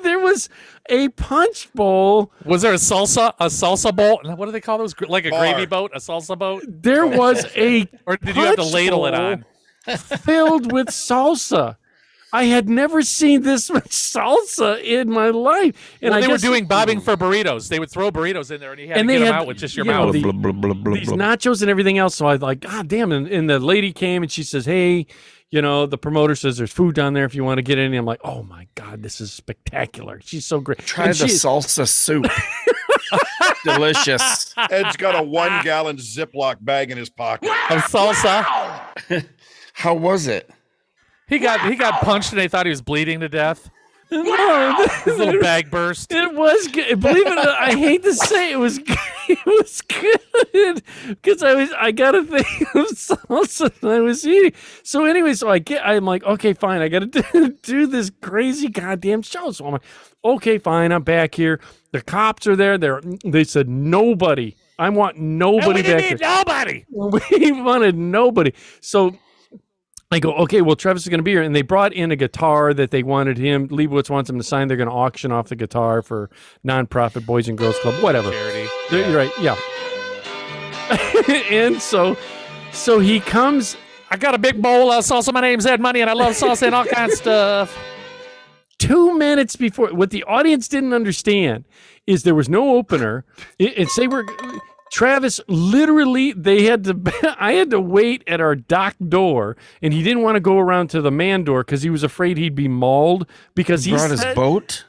There was a punch bowl. Was there a salsa bowl? What do they call those? Like a Bar. gravy boat, a salsa boat? There was a or did you have to ladle it on? Filled with salsa. I had never seen this much salsa in my life. And they were doing bobbing for burritos. They would throw burritos in there, and you had to get them out with just your mouth. These nachos and everything else. So I was like, God damn. And the lady came and she says, hey, the promoter says there's food down there if you want to get any. I'm like, oh my God, this is spectacular. She's so great. Try the salsa soup. Delicious. Ed's got a 1 gallon Ziploc bag in his pocket. Of salsa. How was it? He got punched and they thought he was bleeding to death. No, his little bag burst. It was good. Believe it or not, I hate to say it was good. It was good because I got a thing of salsa and I was eating. So anyway, I'm like, okay, fine. I got to do this crazy goddamn show. So I'm like, okay, fine. I'm back here. The cops are there. They said nobody. I want nobody back here. Nobody. We wanted nobody. So I go, okay, well, Travis is going to be here. And they brought in a guitar that they wanted him. Leibowitz wants him to sign. They're going to auction off the guitar for nonprofit Boys and Girls Club, whatever. Charity. You're right, yeah. And so he comes. I got a big bowl of salsa. My name's Ed Money, and I love salsa and all kinds of stuff. 2 minutes before, what the audience didn't understand is there was no opener. Travis literally, I had to wait at our dock door, and he didn't want to go around to the man door because he was afraid he'd be mauled because he brought his boat.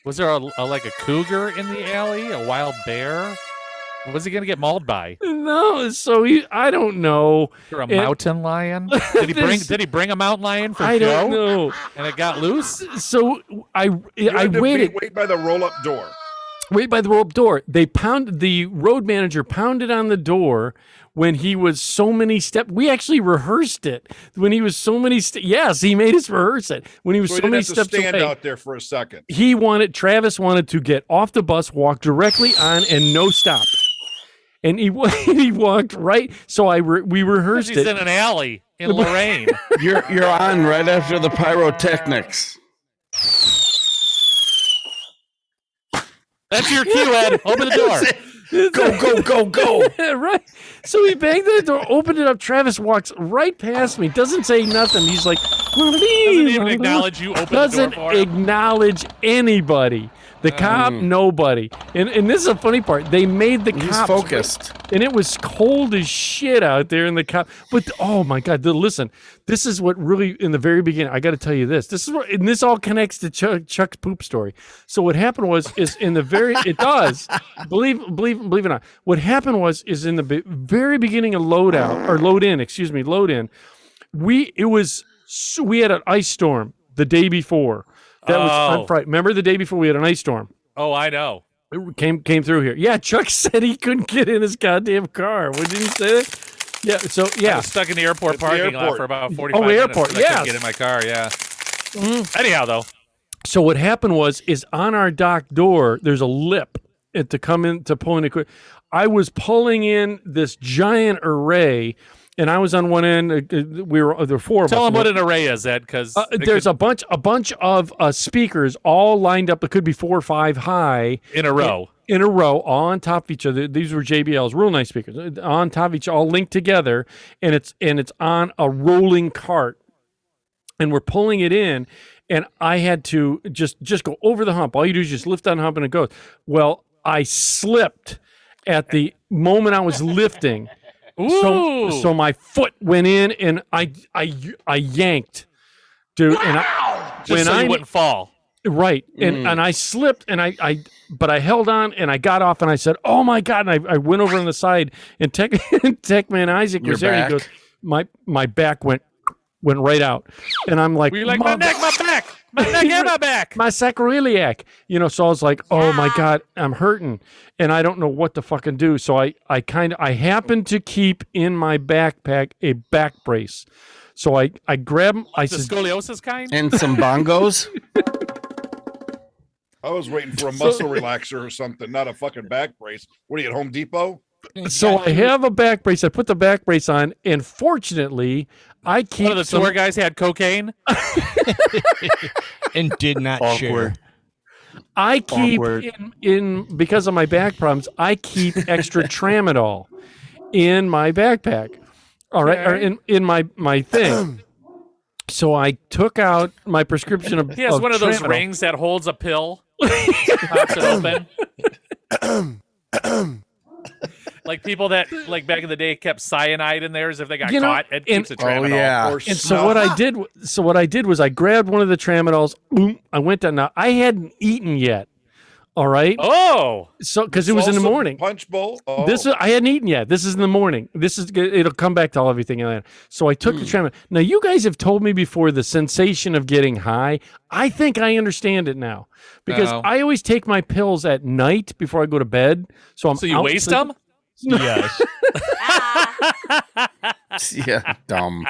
Was there like a cougar in the alley, a wild bear? What was he gonna get mauled by? No, so I don't know. Or a mountain lion? Did he bring a mountain lion for show? I don't know. And it got loose. So I waited. Wait by the roll-up door. Wait by the roll-up door. The road manager pounded on the door when he was so many steps. We actually rehearsed it when he was so many steps. Yes, he made us rehearse it when he was so many steps away. Stand out there for a second. Travis wanted to get off the bus, walk directly on, and no stop. And he walked right. So we rehearsed it. He's in an alley in Lorraine. You're on right after the pyrotechnics. That's your cue, Ed. Open the door. Go. Right. So he banged on the door, opened it up. Travis walks right past me, doesn't say nothing. He's like, doesn't even acknowledge you opened the door for him. Doesn't acknowledge anybody. The cop, nobody. And this is a funny part. They made the He's cops focused. and it was cold as shit out there in the cop. But oh my God, listen, this is what really in the very beginning. I got to tell you this. This is what, and this all connects to Chuck's poop story. So what happened is in the very it does believe it or not. What happened is in the very beginning of load in. We had an ice storm the day before. That was on Friday. Remember the day before we had an ice storm. Oh, I know. It came through here. Yeah, Chuck said he couldn't get in his goddamn car. What did he say? Yeah, so I yeah. was stuck in the airport parking lot for about 45 Oh, minutes. airport, 'cause I couldn't yes. get in my car, yeah. Anyhow, though. So what happened is on our dock door, there's a lip to come in to pull in equipment. I was pulling in this giant array, and I was on one end. There were four of us. Tell them what an array is, Ed, because there's a bunch of speakers all lined up. It could be 4 or 5 high in a row. In a row, all on top of each other. These were JBL's, real nice speakers, on top of each, all linked together, and it's on a rolling cart, and we're pulling it in, and I had to just go over the hump. All you do is just lift that hump, and it goes. Well, I slipped at the moment I was lifting. So my foot went in, and I yanked, dude. And just so you wouldn't fall. Right. And I slipped, and but I held on, and I got off, and I said, "Oh my God!" And I went over on the side, and Tech Man Isaac was there. And he goes, "My back went right out," and I'm like, "My neck, my back, my neck, and my back, my sacroiliac." So I was like, "Oh my God, I'm hurting," and I don't know what to fucking do. So I happened to keep in my backpack a back brace. So I grabbed him. I the said, scoliosis kind, and some bongos. I was waiting for a muscle relaxer or something, not a fucking back brace. What are you at Home Depot? So I have a back brace. I put the back brace on, and fortunately, I keep. One of the tour guys had cocaine and did not share. I keep in because of my back problems. I keep extra Tramadol in my backpack. All right, or in my thing. So I took out my prescription of. He has one of those Tramadol. rings that holds a pill. Pops it open. Like people that, like back in the day, kept cyanide in theirs if they got caught. It keeps a Tramadol. Oh yeah. And so what I did was I grabbed one of the Tramadols. I went down. Now I hadn't eaten yet. All right. Oh. So because it was in the morning. Punch bowl. Oh. I hadn't eaten yet. This is in the morning. It'll come back to all everything. So I took the Tramadol. Now you guys have told me before the sensation of getting high. I think I understand it now because I always take my pills at night before I go to bed. So you waste them? Yes. Yeah, dumb.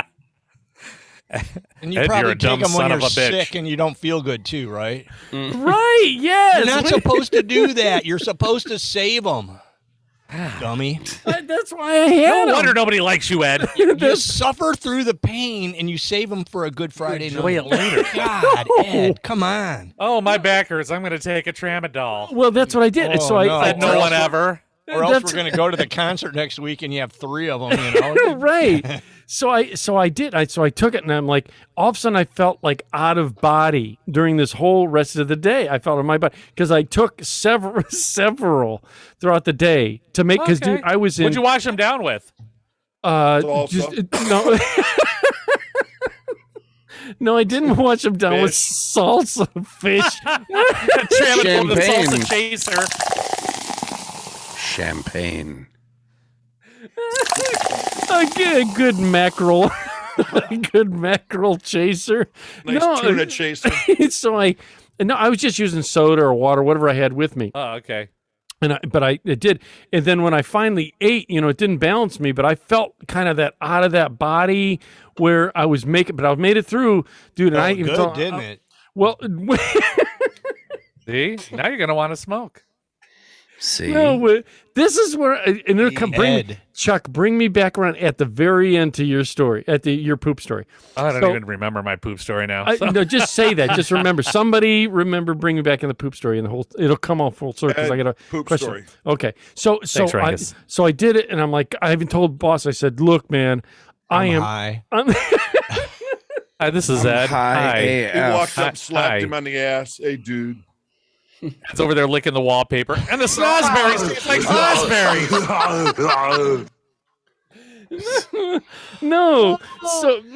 And you Ed, probably you're a dumb take them when son of you're a bitch. sick and you don't feel good too, right? Right? Yes. You're not supposed to do that. You're supposed to save them, dummy. That's why I had No wonder nobody likes you, Ed. You suffer through the pain and you save them for a Good Friday night. Enjoy it later. God, Ed, come on. Oh, my back hurts. I'm going to take a Tramadol. Well, that's what I did. Oh, so no. I Said no one ever. Or else we're going to go to the concert next week and you have 3 of them, you know? right. So I did. So I took it, and I'm like, all of a sudden I felt like out of body during this whole rest of the day. I felt in my body because I took several throughout the day to make. Because dude, I was in. What'd you wash them down with? No. No, I didn't wash them down with salsa fish. Tramadol, the salsa chaser. Champagne. A good mackerel. A good mackerel chaser. Nice tuna chaser. So I was just using soda or water, whatever I had with me. Oh, okay. But it did. And then when I finally ate, it didn't balance me, but I felt kind of that out of that body where I was making, but I made it through, dude. And I even good, thought, didn't it? Well, See, now you're going to want to smoke. See, no, this is where, and it'll come Chuck, bring me back around at the very end to your story, your poop story. I don't even remember my poop story now. No, just say that. Just remember. Somebody bring me back in the poop story, and it'll come all full circle. Because I got a poop question. story. Okay, so Thanks, I did it, and I'm like, I even told boss. I said, look, man, I'm high. Hi, this is Ed. high Hi. AF. He walked up, slapped Hi. him on the ass. Hey, dude. It's over there licking the wallpaper. And the snozberries taste like snozberries. No.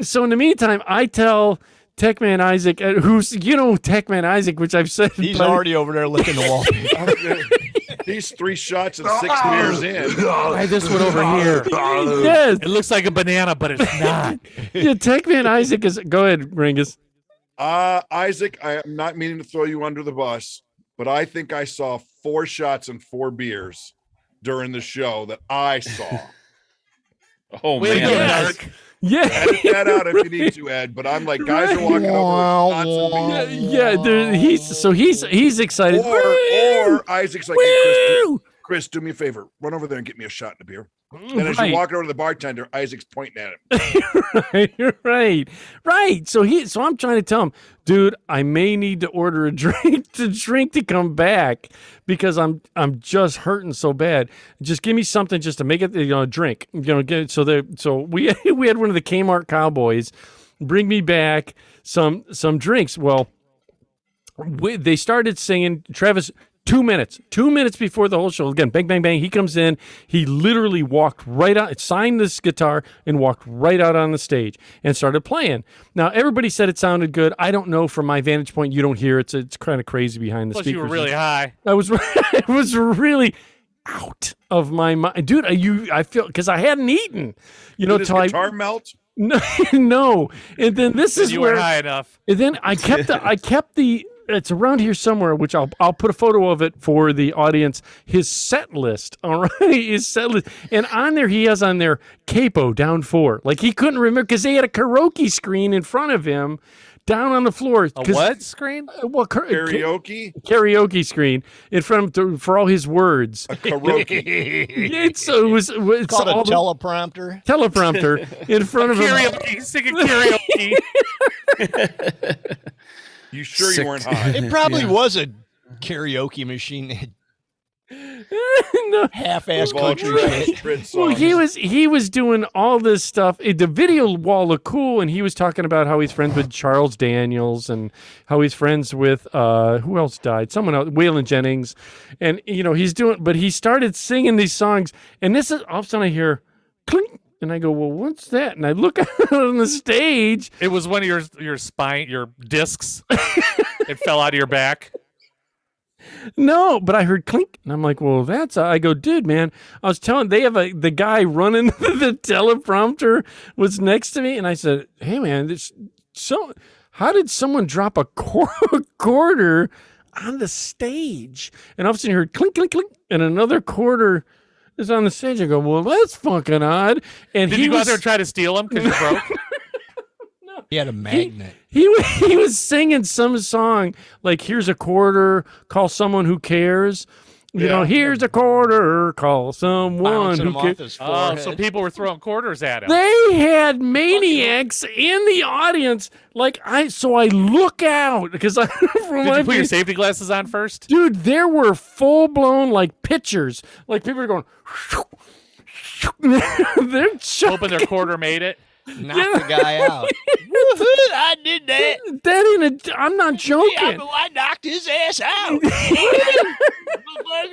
So in the meantime, I tell Techman Isaac, who's Techman Isaac, which I've said He's already over there licking the wallpaper. He's 3 shots and 6 beers in. Try this one over here. Yes. It looks like a banana, but it's not. Yeah, Techman Isaac is. Go ahead, Ringus. Isaac, I am not meaning to throw you under the bus, but I think I saw 4 shots and 4 beers during the show that I saw. Oh, Way to man. go, Yes. Dark. Yeah. Edit that out if you need to, Ed. But I'm like, guys are walking over with shots and beers. He's excited. Or Isaac's like, hey, Chris, do me a favor. Run over there and get me a shot and a beer. And as Right. you walk over to the bartender, Isaac's pointing at him. right. So I'm trying to tell him, dude, I may need to order a drink to come back because I'm just hurting so bad. Just give me something just to make it, a drink. So we had one of the Kmart cowboys bring me back some drinks. Well, they started singing, Travis. 2 minutes before the whole show. Again, bang, bang, bang. He comes in. He literally walked right out, signed this guitar, and walked right out on the stage and started playing. Now, everybody said it sounded good. I don't know from my vantage point. You don't hear it. It's kind of crazy behind the Plus, speakers. you were really high. I was really out of my mind, dude. I feel because I hadn't eaten. Did his guitar melt? No. And then this is You where were high enough. and then I kept the. It's around here somewhere, which I'll put a photo of it for the audience. His set list, all right, his set list, and on there he has on there Capo down 4. Like he couldn't remember because they had a karaoke screen in front of him, down on the floor. A what screen? Well, Karaoke screen in front of him for all his words. A karaoke. It's Called a all the- teleprompter. in front of him. Karaoke, singing karaoke. You sure Sick. you weren't high? It probably was a karaoke machine that had No. half-ass Of all country shit. Well, he was doing all this stuff. The video wall looked cool, and he was talking about how he's friends with Charles Daniels and how he's friends with who else died? Someone else, Waylon Jennings, and he's doing. But he started singing these songs, and this is all of a sudden I hear clink, and I go, well, what's that? And I look out on the stage. It was one of your spine, your discs. It fell out of your back. No, but I heard clink, and I'm like, well, I go, dude, man, I was telling, they have the guy running the teleprompter was next to me, and I said, hey, man, how did someone drop a quarter on the stage? And all of a sudden you heard clink, clink, clink, and another quarter is on the stage. I go, well, that's fucking odd. And Did you go out there and try to steal them because you broke? He had a magnet. He was singing some song like, here's a quarter, call someone who cares. Here's a quarter, call someone Bouncing who him off cares. his Oh, forehead. so people were throwing quarters at him. They had maniacs in the audience. So I look out because Did you put your safety glasses on first? dude, there were full blown pictures. Like people are going, they're Hoping their quarter made it. Knocked the guy out. Woohoo, I did that. I'm not joking. I knocked his ass out.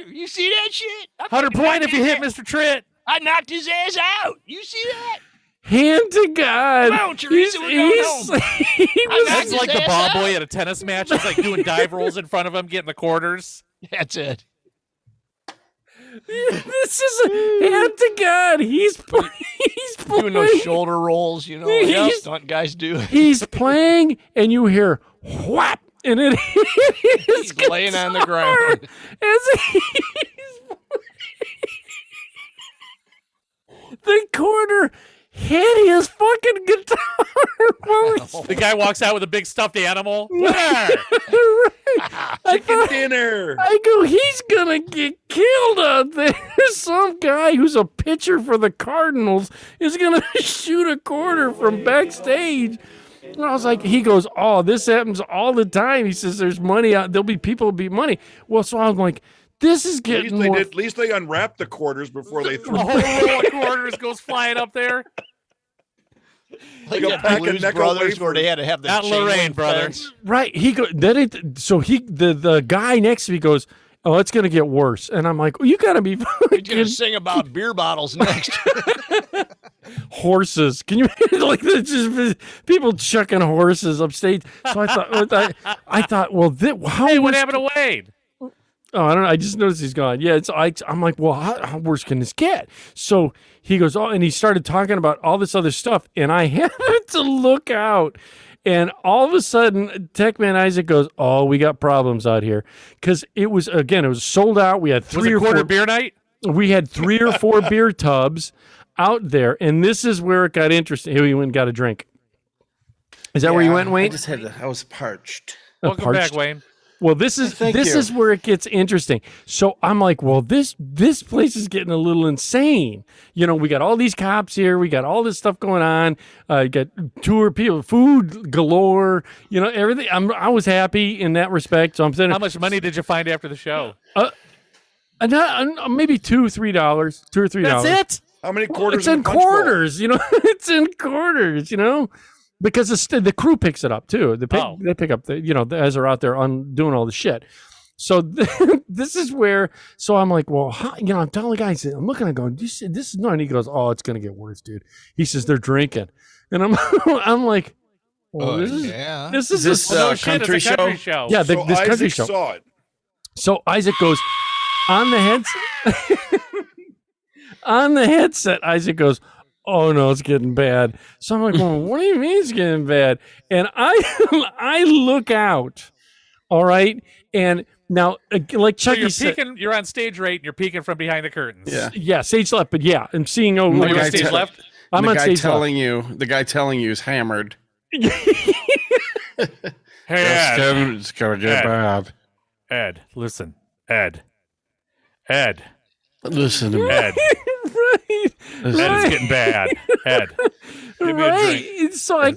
You see that shit? 100 point if you hit Mr. Tritt. I knocked his ass out. You see that? Hand to God. Come on, Teresa, we're going home. He was That's like the ass ball out. boy at a tennis match. It's like doing dive rolls in front of him, getting the quarters. That's it. This is a hand to God. He's playing. Doing those shoulder rolls, like He's- stunt guys do. He's playing, and you hear whap, and it is He's laying on the ground. As the quarter hit his fucking guitar. The guy walks out with a big stuffed animal. Winner! Chicken dinner. I go, he's gonna get killed out there. Some guy who's a pitcher for the Cardinals is gonna shoot a quarter from backstage. And I was like, he goes, oh, this happens all the time. He says, there's money out. There'll be people who beat money. Well, so I was like, this is getting more. At least they unwrapped the quarters before they threw A whole roll of quarters goes flying up there. Like a that pack of Blues Necco Brothers where wafers. they had to have the Not chain Lorraine link Brothers. fence. Right. The guy next to me goes, "Oh, it's gonna get worse," and I'm like, well, "You gotta be He's fucking gonna sing about beer bottles next. horses." Can you like just people chucking horses upstate? So I thought, well, how Hey, what worse happened to Wade? Oh, I don't know. I just noticed he's gone. Yeah, I'm like, well, how worse can this get? So he goes, oh, and he started talking about all this other stuff, and I happened to look out, and all of a sudden, Techman Isaac goes, oh, we got problems out here, because it was sold out. We had Was three it or quarter four beer night? We had 3 or 4 beer tubs out there, and this is where it got interesting. Here we went and got a drink. Is that where you went, Wayne? I was parched. Welcome back, Wayne. Well, this is where it gets interesting. So I'm like, well, this place is getting a little insane. You know, we got all these cops here. We got all this stuff going on. You got tour people, food galore. You know, everything. I was happy in that respect. So I'm saying, How much money did you find after the show? maybe $2 or $3, $2 or $3. That's it. How many quarters? It's in quarters. You know, it's in quarters. You know. Because the crew picks it up too. They pick up as they're out there doing all the shit. So this is where. So I'm like, well, I'm telling the guys, I'm looking at going, this is no. And he goes, oh, it's gonna get worse, dude. He says they're drinking, and I'm like, well, this is a country show. Yeah, So this country Isaac show. saw it. So Isaac goes on the headset. On the headset, Isaac goes, oh no, it's getting bad. So I'm like, well, what do you mean it's getting bad? And I look out, all right, and now like Chucky So said, you're on stage right, and you're peeking from behind the curtains. yeah, stage left, but yeah, I'm seeing. Oh, You're on stage left. I'm the on guy stage telling left. the guy telling you is hammered. Hey, Ed. It's gonna get bad. Ed, listen. Ed, Listen to me. Ed. Right. Ed, it's getting bad. Ed, give me a drink. So I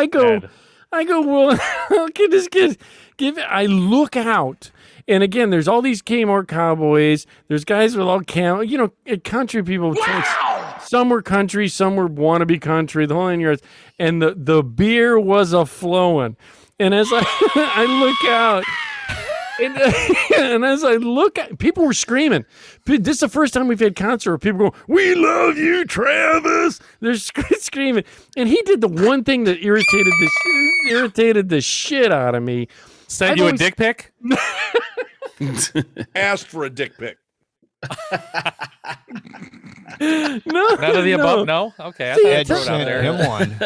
go, Ed. well, how can this give it? I look out, and again, there's all these Kmart cowboys. There's guys with all country people. Wow! Some were country, some were wannabe country. The whole 9 yards, and the beer was a flowing. And as I look out. And as I look at, people were screaming. This is the first time we've had concert where people go, "We love you, Travis." They're screaming, and he did the one thing that irritated the shit out of me. Send you a dick pic? Asked for a dick pic. No, None of the above. No. Okay, I thought I'd throw it out there. Him one.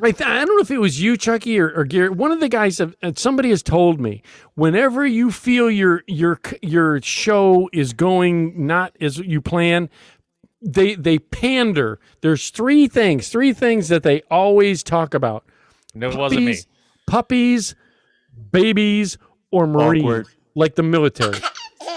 I don't know if it was you, Chucky, or Gary. One of the guys, somebody has told me, whenever you feel your show is going not as you plan, they pander. There's three things that they always talk about. No, it wasn't me. Puppies, babies, or Marines, Awkward. like the military.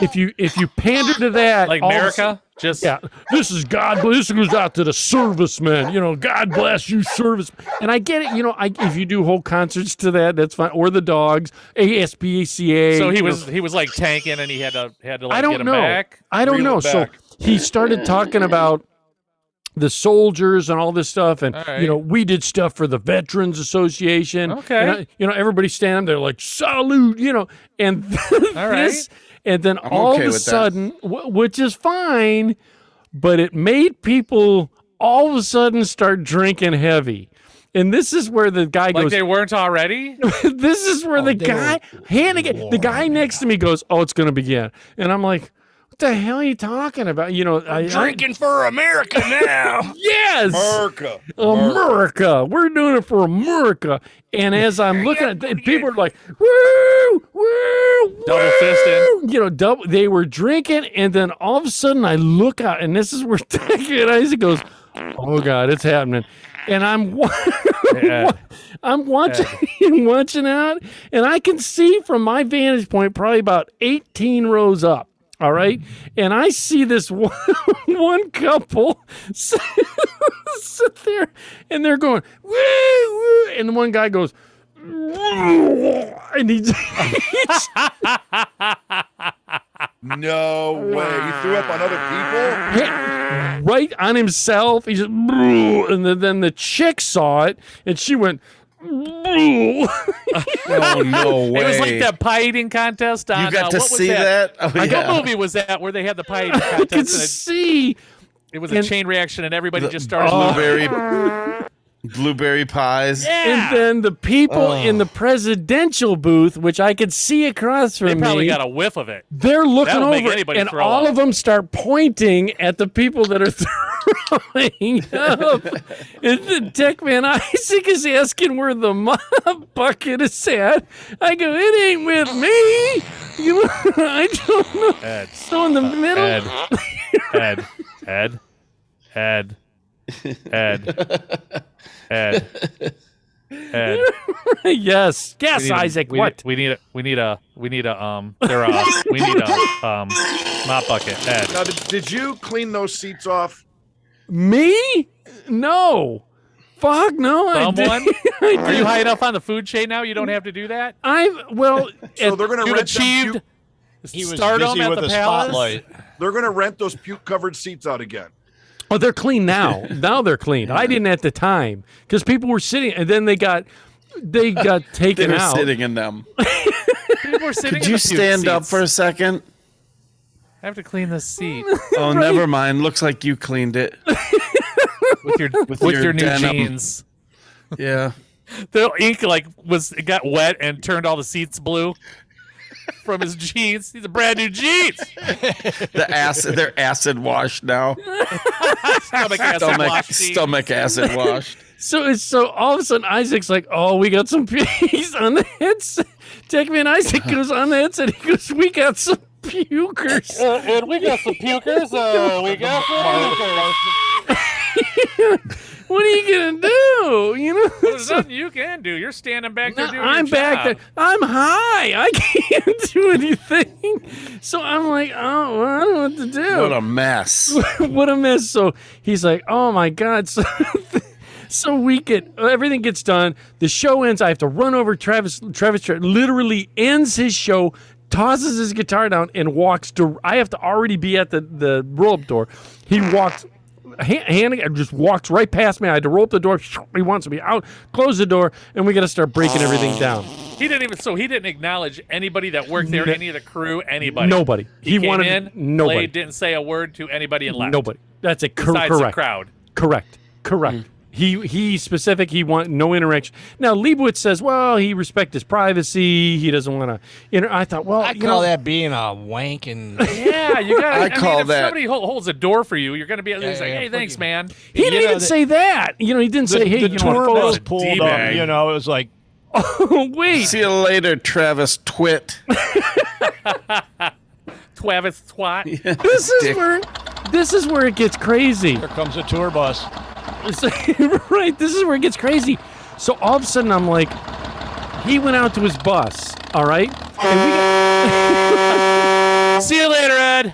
If you pander to that, Like America? Just this is God bless. This goes out to the servicemen. You know, God bless you, service. And I get it. You know, if you do whole concerts to that, that's fine. Or the dogs, ASPCA. So he was like tanking, and he had to like I don't get him know. back. I don't Reel know. it So back. he started talking about the soldiers and all this stuff, and All right. you know, we did stuff for the Veterans Association. Okay. And everybody stand there like salute. You know, and All right. and then I'm all okay of a with that. sudden, which is fine, but it made people all of a sudden start drinking heavy. And this is where the guy Like goes, they weren't already? this is where the guy, the guy next to me goes, oh, it's going to begin. And I'm like, what the hell are you talking about? You know, Drinking for America now. yes. America. We're doing it for America. And as I'm looking at it, people are like, woo, woo, Double woo. fisting. You know, they were drinking, and then all of a sudden I look out, and this is where Isaac goes, oh God, it's happening. And I'm watching out, and I can see from my vantage point probably about 18 rows up. All right. And I see this one couple sit there, and they're going, woo, woo. And the one guy goes, woo, and he No way. He threw up on other people? right on himself. He just, and then the chick saw it, and she went, Oh, no way. It was like that pie eating contest on. You got to what was see that? Oh, What yeah. movie was that where they had the pie eating I contest? could and see. it was a chain reaction, and everybody just started. Blueberry pies. Yeah. And then the people in the presidential booth, which I could see across from They probably me, got a whiff of it. they're looking That'll make over, anybody and throw all up. of them start pointing at the people that are throwing up. And the Tech Man Isaac is asking where the mop bucket is at. I go, it ain't with me. You know, I don't know. Ed. So in the middle. Ed. Yes, Isaac. What? We need a mop bucket. Ed. Now, did you clean those seats off? Me? No. Fuck no. Someone? I Are you did. high enough on the food chain now? You don't have to do that. Well, So they're going to You've rent them achieved He was stardom busy at with the a palace. spotlight. They're going to rent those puke-covered seats out again. Oh, they're clean now. Now they're clean. I didn't at the time because people were sitting, and then they got They taken were out. sitting in them. People were sitting Could in you the puke stand up seats. for a second? I have to clean this seat Oh, never mind. Looks like you cleaned it. with your your new denim. jeans. Yeah. The ink it got wet and turned all the seats blue from his jeans. These are brand new jeans. They're acid washed now. Stomach acid wash jeans. Stomach acid washed. So all of a sudden Isaac's like, oh, we got some he's on the headset. Tech Man Isaac goes on the headset. He goes, we got some pukers. And we got some pukers. We got some pukers. What are you gonna do? You know, There's nothing you can do. You're standing back there doing I'm your back job. there. I'm high. I can't do anything. So I'm like, oh, well, I don't know what to do. What a mess. What a mess. So he's like, oh my God. So everything gets done. The show ends. I have to run over Travis literally ends his show, tosses his guitar down, and walks. I have to already be at the roll-up door. He walks. Just walks right past me. I had to roll up the door. He wants to be out. Close the door, and we got to start breaking everything down. He didn't acknowledge anybody that worked there, any of the crew, anybody. Nobody. He came wanted in, nobody. played, didn't say a word to anybody, and left. Nobody. That's a Besides correct. the crowd. Correct. He specific. He want no interaction. Now Leibowitz says, well, he respects his privacy. He doesn't want to. I thought, well, I call that being a wank and. Yeah, you got. I call if that- somebody holds a door for you, you're going to be at least like, yeah, "Hey, thanks, man." He didn't even say that. He didn't say, hey, the you know, tour photo. bus pulled up. D-bag. It was like, Oh, wait. See you later, Travis Twit. Travis twat. This is where it gets crazy. here comes a tour bus. Right. This is where it gets crazy. So all of a sudden, I'm like, he went out to his bus. All right. And See you later, Ed.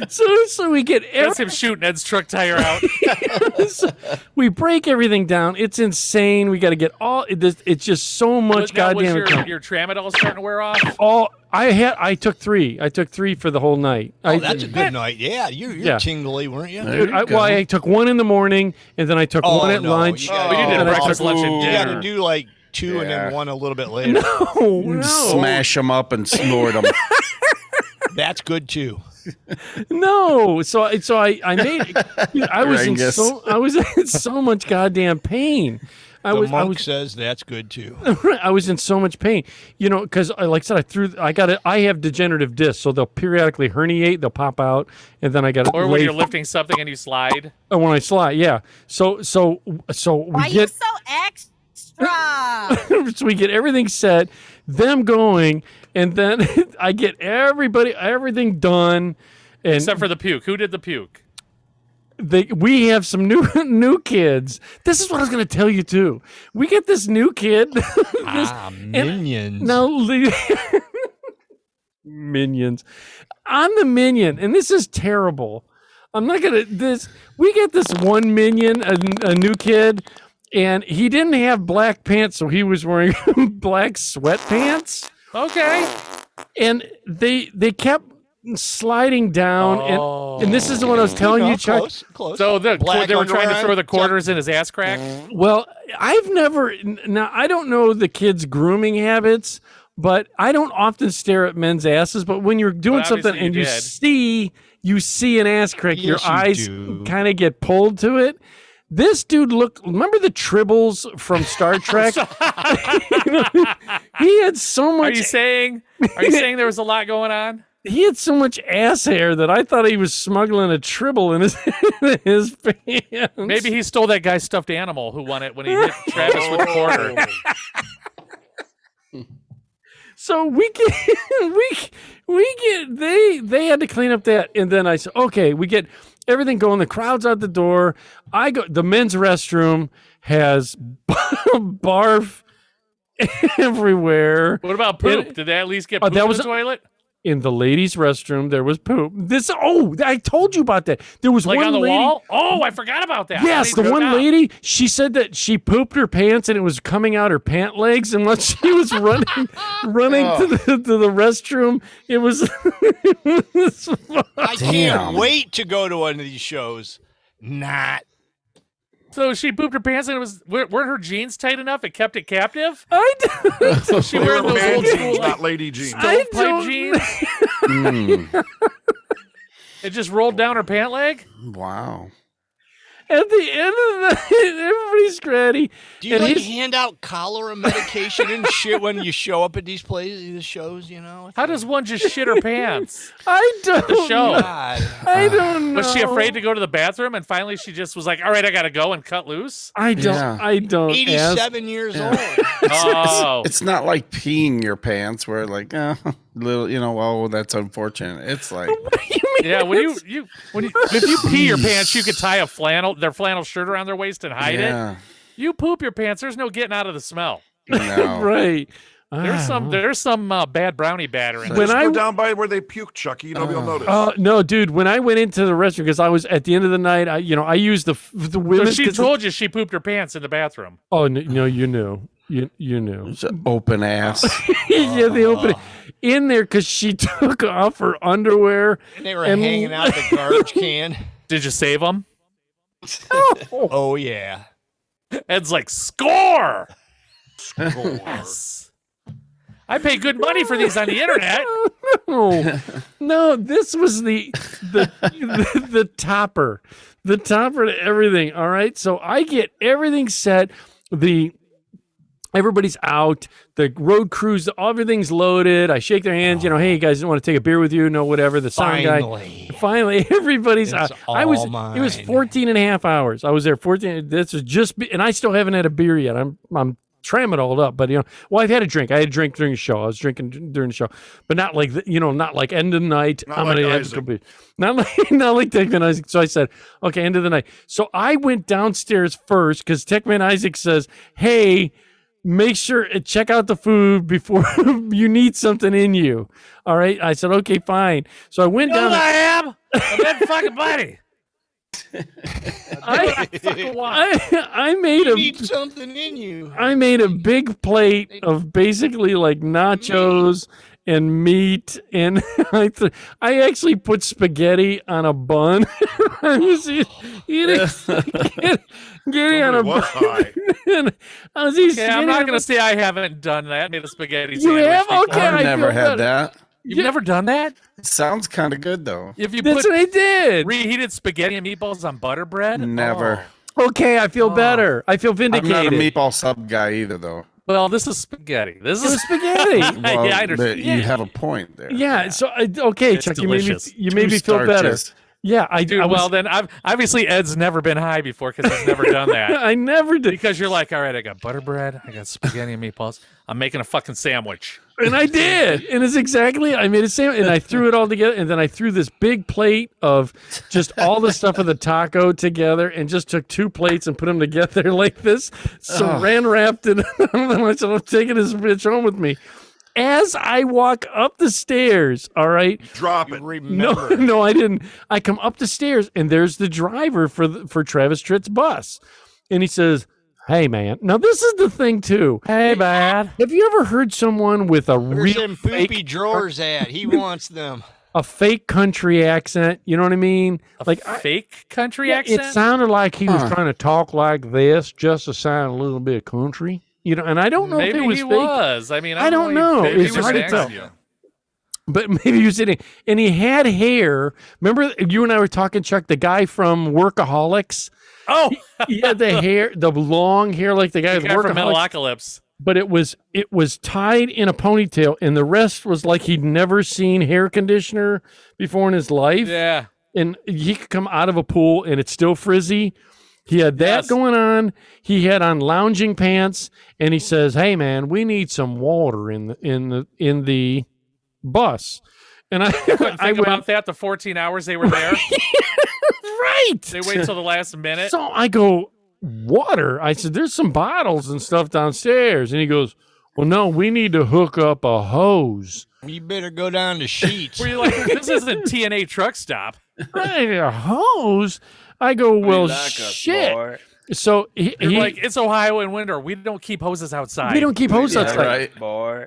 so we get That's him shooting Ed's truck tire out. we break everything down. It's insane. We got to get all. It's just so much goddamn. your tramadol starting to wear off? I took 3. I took 3 for the whole night. Oh, that's a good night. Yeah, you're Yeah. tingly, weren't you? There you go. I took 1 in the morning, and then I took 1 at no, lunch. you gotta- We did and I breakfast, took- lunch, and You got dinner. to do like 2 and Yeah. then 1 a little bit later. No. Smash them up and snort them. That's good too. No, so I made. I was in Rangus. so much goddamn pain. I Monk says that's good too. I was in so much pain, because like I said, I have degenerative discs, so they'll periodically herniate, they'll pop out, and then I got Or when you're lifting something and you slide. Oh, when I slide, yeah. So we Why get you so extra? so we get everything set, them going, and then I get everything done, and Except for the puke. Who did the puke? we have some new kids. This is what I was going to tell you too. We get this new kid. Minions. Minions. I'm the minion, and this is terrible. I'm not gonna. We get this one minion, a new kid, and he didn't have black pants, so he was wearing black sweatpants. Okay. And they kept sliding down, and this is the one I was telling you, Chuck. Close. So they Black were trying to underwear throw on? the quarters in his ass crack. Well, I've never. Now I don't know the kids' grooming habits, but I don't often stare at men's asses. But when you're doing Well, something obviously and you did. you see an ass crack, your Yes, you eyes do. kind of get pulled to it. This dude looked. Remember the Tribbles from Star Trek? He had so Are much. you saying there was a lot going on? He had so much ass hair that I thought he was smuggling a Tribble in his pants. Maybe he stole that guy's stuffed animal who won it when he hit Travis with a quarter. So we get they had to clean up that, and then I said, okay, we get everything going. The crowd's out the door. I go. The men's restroom has barf everywhere. What about poop? Did they at least get Oh, poop that in was- the toilet? In the ladies' restroom, there was poop. I told you about that. There was Like one on the lady. wall? Oh, I forgot about that. Yes, the one lady, she said that she pooped her pants and it was coming out her pant legs, and once she was running to the restroom, it was. I can't wait to go to one of these shows. Not. So she pooped her pants and it was weren't her jeans tight enough? It kept it captive? I don't. She They wearing were those man old jeans, school not lady jeans. I stovepipe don't- jeans? It just rolled down her pant leg? Wow. At the end of the night, everybody's scratty. Do you And like he's- hand out cholera medication and shit when you show up at these places, these shows? You know. How does one just shit her pants? I don't The show. know. God. I don't know. Was she afraid to go to the bathroom and finally she just was like, all right, I gotta go and cut loose? I don't. Yeah. I don't. ask. 87 years old. Oh. It's not like peeing your pants where like little, oh, that's unfortunate. It's like Yeah, when you if you pee your pants, you could tie their flannel shirt around their waist and hide yeah, it. You poop your pants, there's no getting out of the smell. no. Right. There's some bad brownie batter in When there. Just I- go down by where they puke, Chucky. You'll notice. No, dude. When I went into the restroom, because I was at the end of the night, I used the So women's. she told you she pooped her pants in the bathroom. Oh no, you knew. You knew. It's an open ass. Yeah, they opened it in there because she took off her underwear. And they were hanging out the garbage can. Did you save them? Oh, yeah. Ed's like, score! Yes. I pay good money for these on the internet. No, this was the topper, the topper to everything. All right, so I get everything set. Everybody's out. The road crews, everything's loaded. I shake their hands. Hey, you guys, want to take a beer with you? No, whatever. The sound finally, everybody's out. It's It was all 14 and a half hours. I was there 14. This was and I still haven't had a beer yet. I'm tramadoled up, but I've had a drink. I had a drink during the show. I was drinking during the show, but not like not like end of the night. Not I'm like gonna have Isaac. to be not like Techman Isaac. So I said, okay, end of the night. So I went downstairs first because Techman Isaac says, hey, make sure check out the food before you need something in you. All right. I said, okay, fine. So I went down. I am. I'm in fucking buddy. I made You need something in you. I made a big plate of basically like nachos and meat, and I actually put spaghetti on a bun. I was eating spaghetti on a Somebody was high. bun. I was eating Okay, I'm spaghetti not on going to say I haven't done that. Made a spaghetti You sandwich. have? before. Okay, I I've never feel had better. that. You've never done that? It sounds kind of good though. If you That's put what I did. reheated spaghetti and meatballs on butter bread? Never. Okay, I feel better. I feel I'm vindicated. not a meatball sub guy either though. Well, this is spaghetti. This It was is spaghetti. Well, yeah, I understand. You have a point there. Yeah. So okay, It's Chuck, delicious. you made me feel better. Starches. Yeah, I Dude, I was, well, then obviously Ed's never been high before because he's never done that. I never did. Because you're like, all right, I got butter bread, I got spaghetti and meatballs. I'm making a fucking sandwich. And I did. And it's exactly, I made a sandwich and I threw it all together. And then I threw this big plate of just all the stuff of the taco together and just took 2 plates and put them together like this. Saran wrapped it. I said, I'm taking this bitch home with me. As I walk up the stairs, all right. Drop it. No, I didn't. I come up the stairs and there's the driver for Travis Tritt's bus. And he says, Hey, man. Now, this is the thing, too. Hey, bad. Have you ever heard someone with a Where's real them poopy drawers at? He wants them. a fake country accent? You know what I mean? Like fake country accent? It sounded like he was trying to talk like this just to sound a little bit country. You know, and I don't know Maybe if it was he fake. was. I mean, I don't know. Maybe It's he was hard to tell. you. But maybe he was sitting, and he had hair. Remember, you and I were talking, Chuck, the guy from Workaholics. Oh, He had the hair, the long hair, like the guy with guy from Workaholics. Metalocalypse. But it was tied in a ponytail, and the rest was like he'd never seen hair conditioner before in his life. Yeah. And he could come out of a pool, and it's still frizzy. He had that Yes. going on. He had on lounging pants, and he says, "Hey, man, we need some water in the bus." And I Couldn't think about that the 14 hours they were there. right. They wait till the last minute. So I go, water? I said, there's some bottles and stuff downstairs. And he goes, well, no, we need to hook up a hose. You better go down to Sheets. Were you like, this isn't TNA truck stop? Right, a hose? I go, well, shit. So You're like, it's Ohio in winter. We don't keep hoses outside. we don't keep hoses outside. Right. Boy.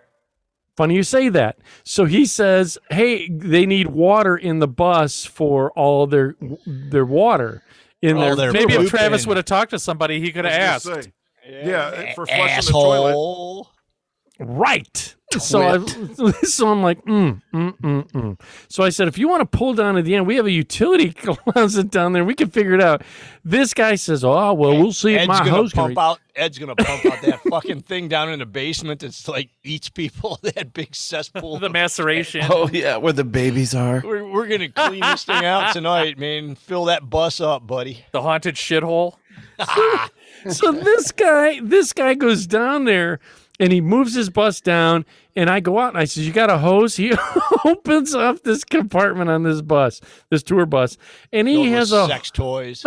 Funny you say that. So he says, hey, they need water in the bus for all their water. In All their their Maybe if poop Travis in. would have talked to somebody, he could have I was gonna asked. say, yeah, for flushing the toilet. Asshole. Right. So I'm like, So I said, if you want to pull down to the end, we have a utility closet down there. We can figure it out. This guy says, oh, well, we'll see if Ed's my gonna hose can pump reach. out. Ed's gonna pump out that fucking thing down in the basement. That's like eats people. That big cesspool. The maceration. Oh yeah, where the babies are. We're gonna clean this thing out tonight, man. Fill that bus up, buddy. The haunted shithole. So this guy goes down there and he moves his bus down, and I go out and I says, you got a hose? He opens up this compartment on this bus, this tour bus, and he Filled has with a sex toys,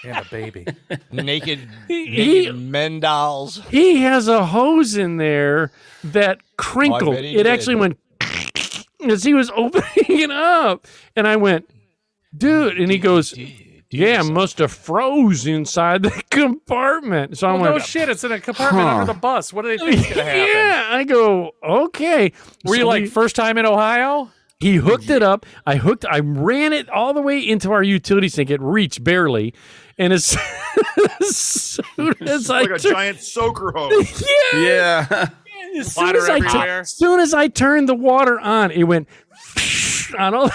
And a baby. naked He- men dolls. he has a hose in there that crinkled. bet he It did. actually went as he was opening it up, and I went, dude, and he goes, yeah, must have froze inside the compartment. So I'm Well, no like, shit. It's in a compartment under the bus. What do they think is going to happen? yeah. I go, okay. Were you So like, first time in Ohio? he hooked it up. I ran it all the way into our utility sink. It reached barely. And as soon as I Like a tur- giant soaker hose. Yeah. as soon Water as I everywhere. soon as I turned the water on, it went on all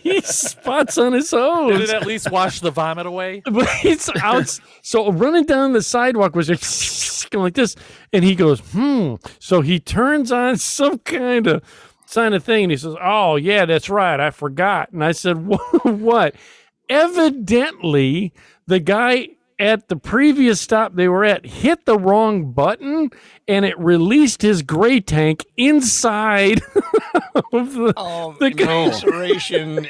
these spots on his Did hose. it at least wash the vomit away? But it's out. So running down the sidewalk was just going like this, and he goes, So he turns on some kind of thing, and he says, "Oh yeah, that's right, I forgot." And I said, "What?" Evidently, the guy at the previous stop they were at hit the wrong button, and it released his gray tank inside of the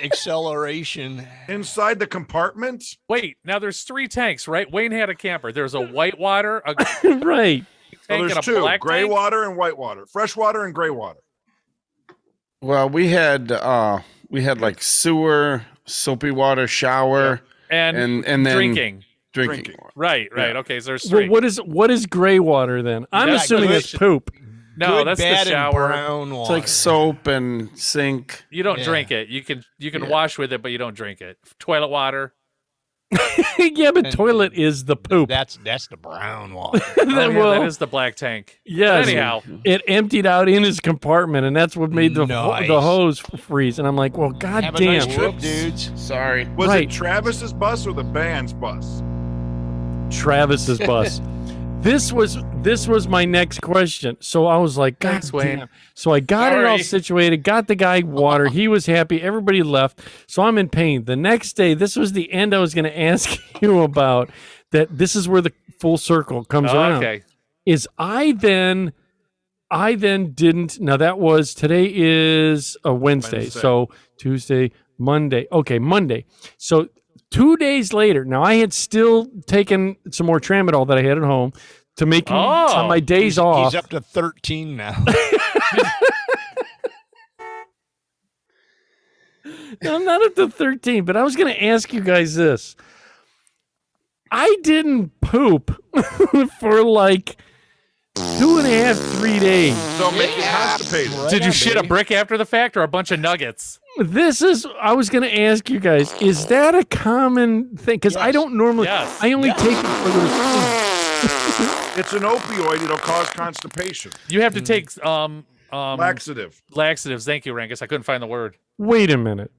Acceleration. Inside the compartment? Wait, now there's 3 tanks, right? Wayne had a camper. There's a white water, a right. So tank, there's and a two, black gray tank. water and white water. Fresh water and gray water. Well, we had like sewer, soapy water, shower, And then drinking. Drinking. Right. Okay, so there's 3. Well, what is gray water then? I'm That's assuming it's delicious. poop. No, Good, that's bad, the shower. and brown water. It's like soap and sink. You don't Yeah. drink it. You can wash with it, but you don't drink it. Toilet water. Yeah, but And- toilet is the poop. That's the brown water. Oh, yeah, Well, that is the black tank. yes. But anyhow, It emptied out in his compartment, and that's what made the Nice. hose freeze. And I'm like, well, Have a goddamn. nice trip, dudes. Sorry. Was Right. it Travis's bus or the band's bus? Travis's bus. This was my next question. So I was like, God Thanks, Wayne. damn. So I got it all Sorry. situated, got the guy water. He was happy. Everybody left. So I'm in pain. The next day, this was the end I was going to ask you about. That this is where the full circle comes around. okay. Is I then didn't. Now that was today is a Wednesday. Wednesday. So Tuesday, Monday. Okay, Monday. So 2 days later, now I had still taken some more Tramadol that I had at home to make me on my days off. He's up to 13 now. I'm not up to 13, but I was going to ask you guys this. I didn't poop for like 2.5, 3 days. So make you constipated. Right Did you on, shit baby. a brick after the fact or a bunch of nuggets? I was going to ask you guys, is that a common thing? Because I don't normally, Yes. I only take it for those things. It's an opioid. It'll cause constipation. You have to take Laxative. laxatives. Thank you, Rangus. I couldn't find the word. Wait a minute.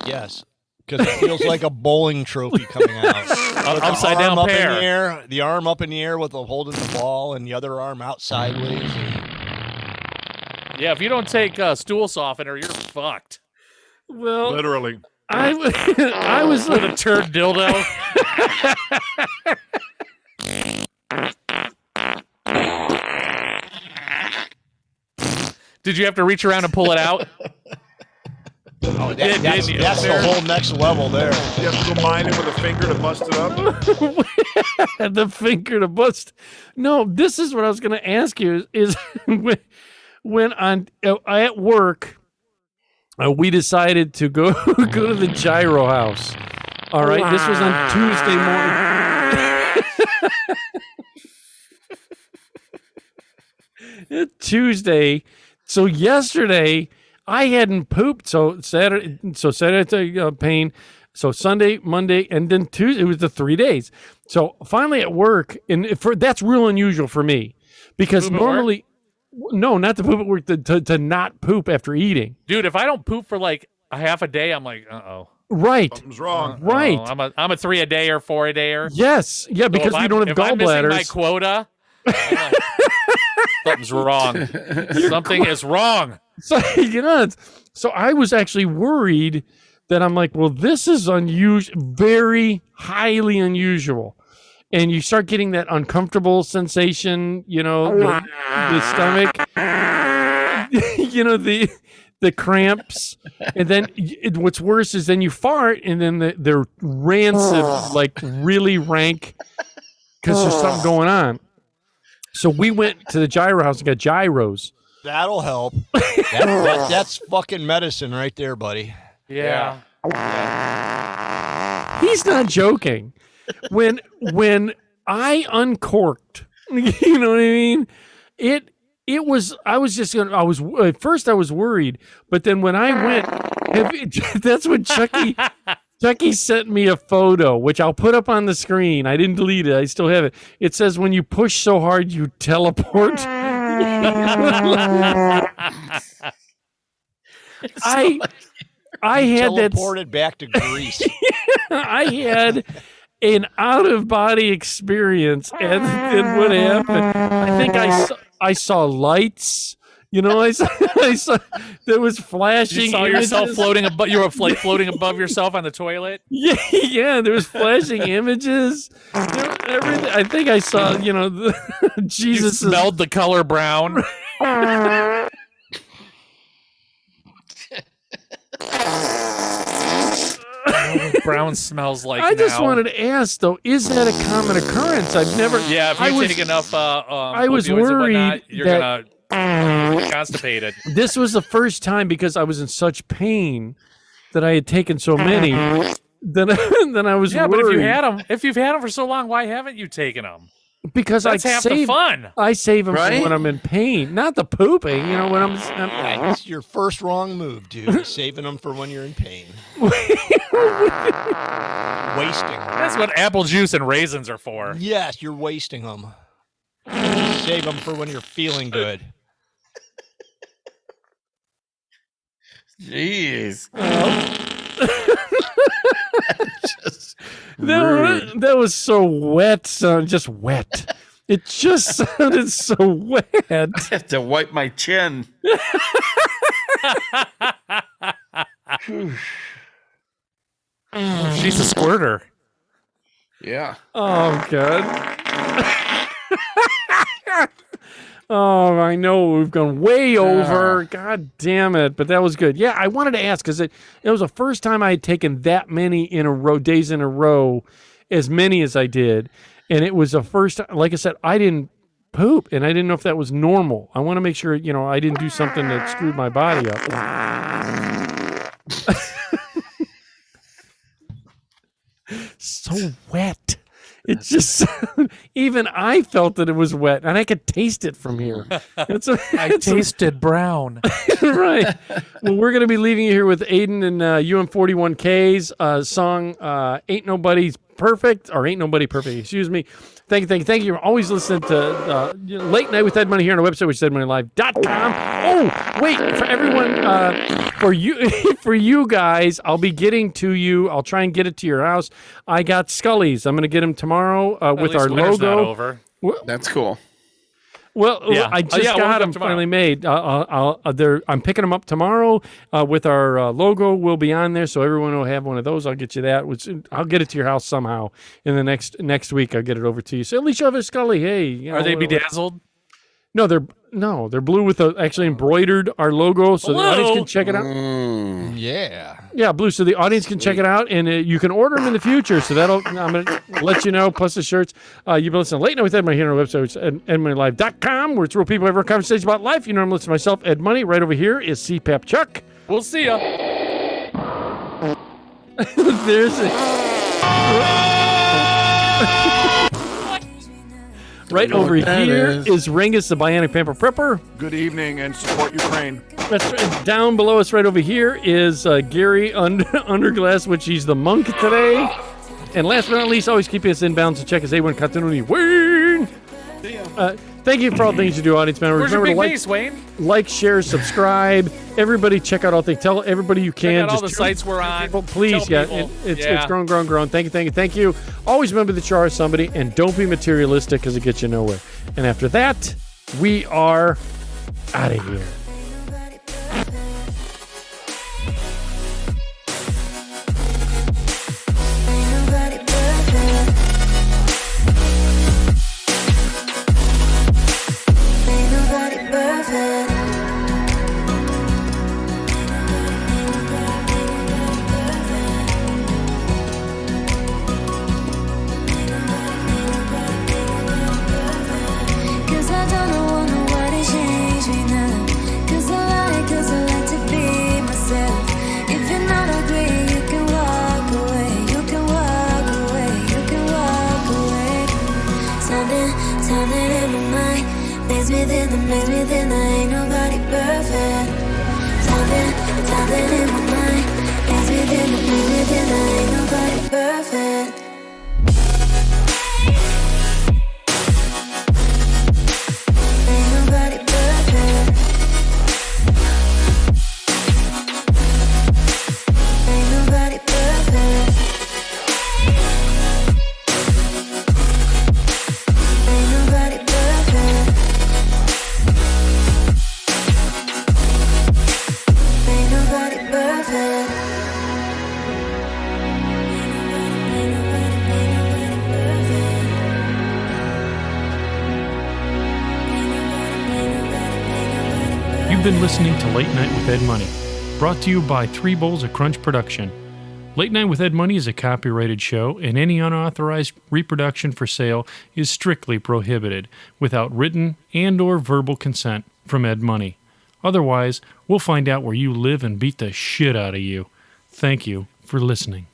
Yes. Because it feels like a bowling trophy coming out. With the Upside arm down up pear. in the air, the arm up in the air with the holding the ball, and the other arm out sideways. Yeah, if you don't take stool softener, you're fucked. Well, Literally. I was With a turd dildo. Did you have to reach around and pull it out? Oh, Didn't you? that's the whole next level there. You have to go mine it with a finger to bust it up. had the finger to bust. No, this is what I was going to ask you is when on at work, we decided to go to the Gyro House. All right, this was on Tuesday morning. Tuesday. So yesterday I hadn't pooped. So Saturday pain. So Sunday, Monday, and then Tuesday. It was the 3 days. So finally at work, and that's real unusual for me because normally, no, not to poop at work, to not poop after eating. Dude, if I don't poop for like a half a day, I'm like, uh-oh. Right. Something's wrong. Right. I'm a 3 a day or 4 a dayer. Yes. Yeah, because So we don't have if I'm missing my gallbladders. quota, I'm like, something's wrong. Something is wrong. So so I was actually worried that I'm like, well, this is unusual, very highly unusual. And you start getting that uncomfortable sensation, the stomach, the cramps. And then what's worse is then you fart and then they're rancid, like really rank because there's something going on. So we went to the Gyro House and got gyros. That'll help. That's fucking medicine right there, buddy. Yeah. He's not joking. When I uncorked, you know what I mean? At first I was worried, but then when I went, that's when Chucky sent me a photo, which I'll put up on the screen. I didn't delete it. I still have it. It says, when you push so hard, you teleport. I had teleported back to Greece. I had an out-of-body experience, and then what happened? I think I saw lights. I saw there was flashing. You saw images. yourself floating above. You were like floating above yourself on the toilet. Yeah, there was flashing images. Everything. I think I saw. Jesus. You smelled the color brown. Brown smells like. I just now. wanted to ask though: is that a common occurrence? I've never. Yeah, if you take enough, I was opioids and worried whatnot, you're that gonna get constipated. This was the first time because I was in such pain that I had taken so many. Then I was Yeah, worried. but if you've had them for so long, why haven't you taken them? Because that's half the fun. I save them Right? for when I'm in pain, not the pooping. When I'm That's your first wrong move, dude. Saving them for when you're in pain. Wasting them. That's what apple juice and raisins are for. Yes, you're wasting them. Save them for when you're feeling good. Jeez. That was so wet, son. Just wet. It just sounded so wet. I have to wipe my chin. She's a squirter. Yeah. Oh, God. Oh, I know we've gone way over. God damn it. But that was good. Yeah, I wanted to ask because it was the first time I had taken that many days in a row, as many as I did. And it was the first time, like I said, I didn't poop and I didn't know if that was normal. I want to make sure, I didn't do something that screwed my body up. So wet. It's just even I felt that it was wet, and I could taste it from here. I tasted brown. Right. Well, we're going to be leaving you here with Aiden and UM41K's song "Ain't Nobody Perfect" or "Ain't Nobody Perfect." Excuse me. Thank you. You're always listening to Late Night with Ed Money here on our website, which is edmoneylive.com. Oh, wait, for everyone, for you guys, I'll be getting to you. I'll try and get it to your house. I got Scully's. I'm going to get them tomorrow with our logo. Not over. That's cool. Well, I just got them finally made. I'm picking them up tomorrow with our logo. Will be on there, so everyone will have one of those. I'll get you that. I'll get it to your house somehow in the next week. I'll get it over to you. So at least you have a Scully. Hey, are they bedazzled? No, they're blue with actually embroidered our logo, so the audience can check it out. Yeah, blue, so the audience can check it out, and you can order them in the future. So I'm gonna let you know. Plus the shirts. You've been listening to Late Night with Ed Money here on our website, which is edmoneylive.com, where it's real people have real conversations about life. You know, I'm listening to myself, Ed Money. Right over here is CPAP Chuck. We'll see ya. There's Right over here is Ringus, the Bionic Pamper Prepper. Good evening and support Ukraine. That's right. Down below us, right over here, is Gary Underglass, which he's the monk today. And last but not least, always keeping us in bounds to check his A1 continuity. Wayne! Thank you for all the things you do, audience members. Where's Remember your big to face, Wayne? like, share, subscribe. Everybody check out all things. Tell everybody you can. Check out all the sites we're on. People, please, it's grown. Thank you. Always remember that you are somebody, and don't be materialistic because it gets you nowhere. And after that, we are out of here. Within, ain't nobody perfect. Something in my mind. Plays within, ain't nobody perfect. Ain't nobody perfect. Ain't nobody perfect. Ain't nobody perfect. You've been listening to Late Night with Ed Money, brought to you by 3 Bowls of Crunch Production. Late Night with Ed Money is a copyrighted show, and any unauthorized reproduction for sale is strictly prohibited without written and/or verbal consent from Ed Money. Otherwise, we'll find out where you live and beat the shit out of you. Thank you for listening.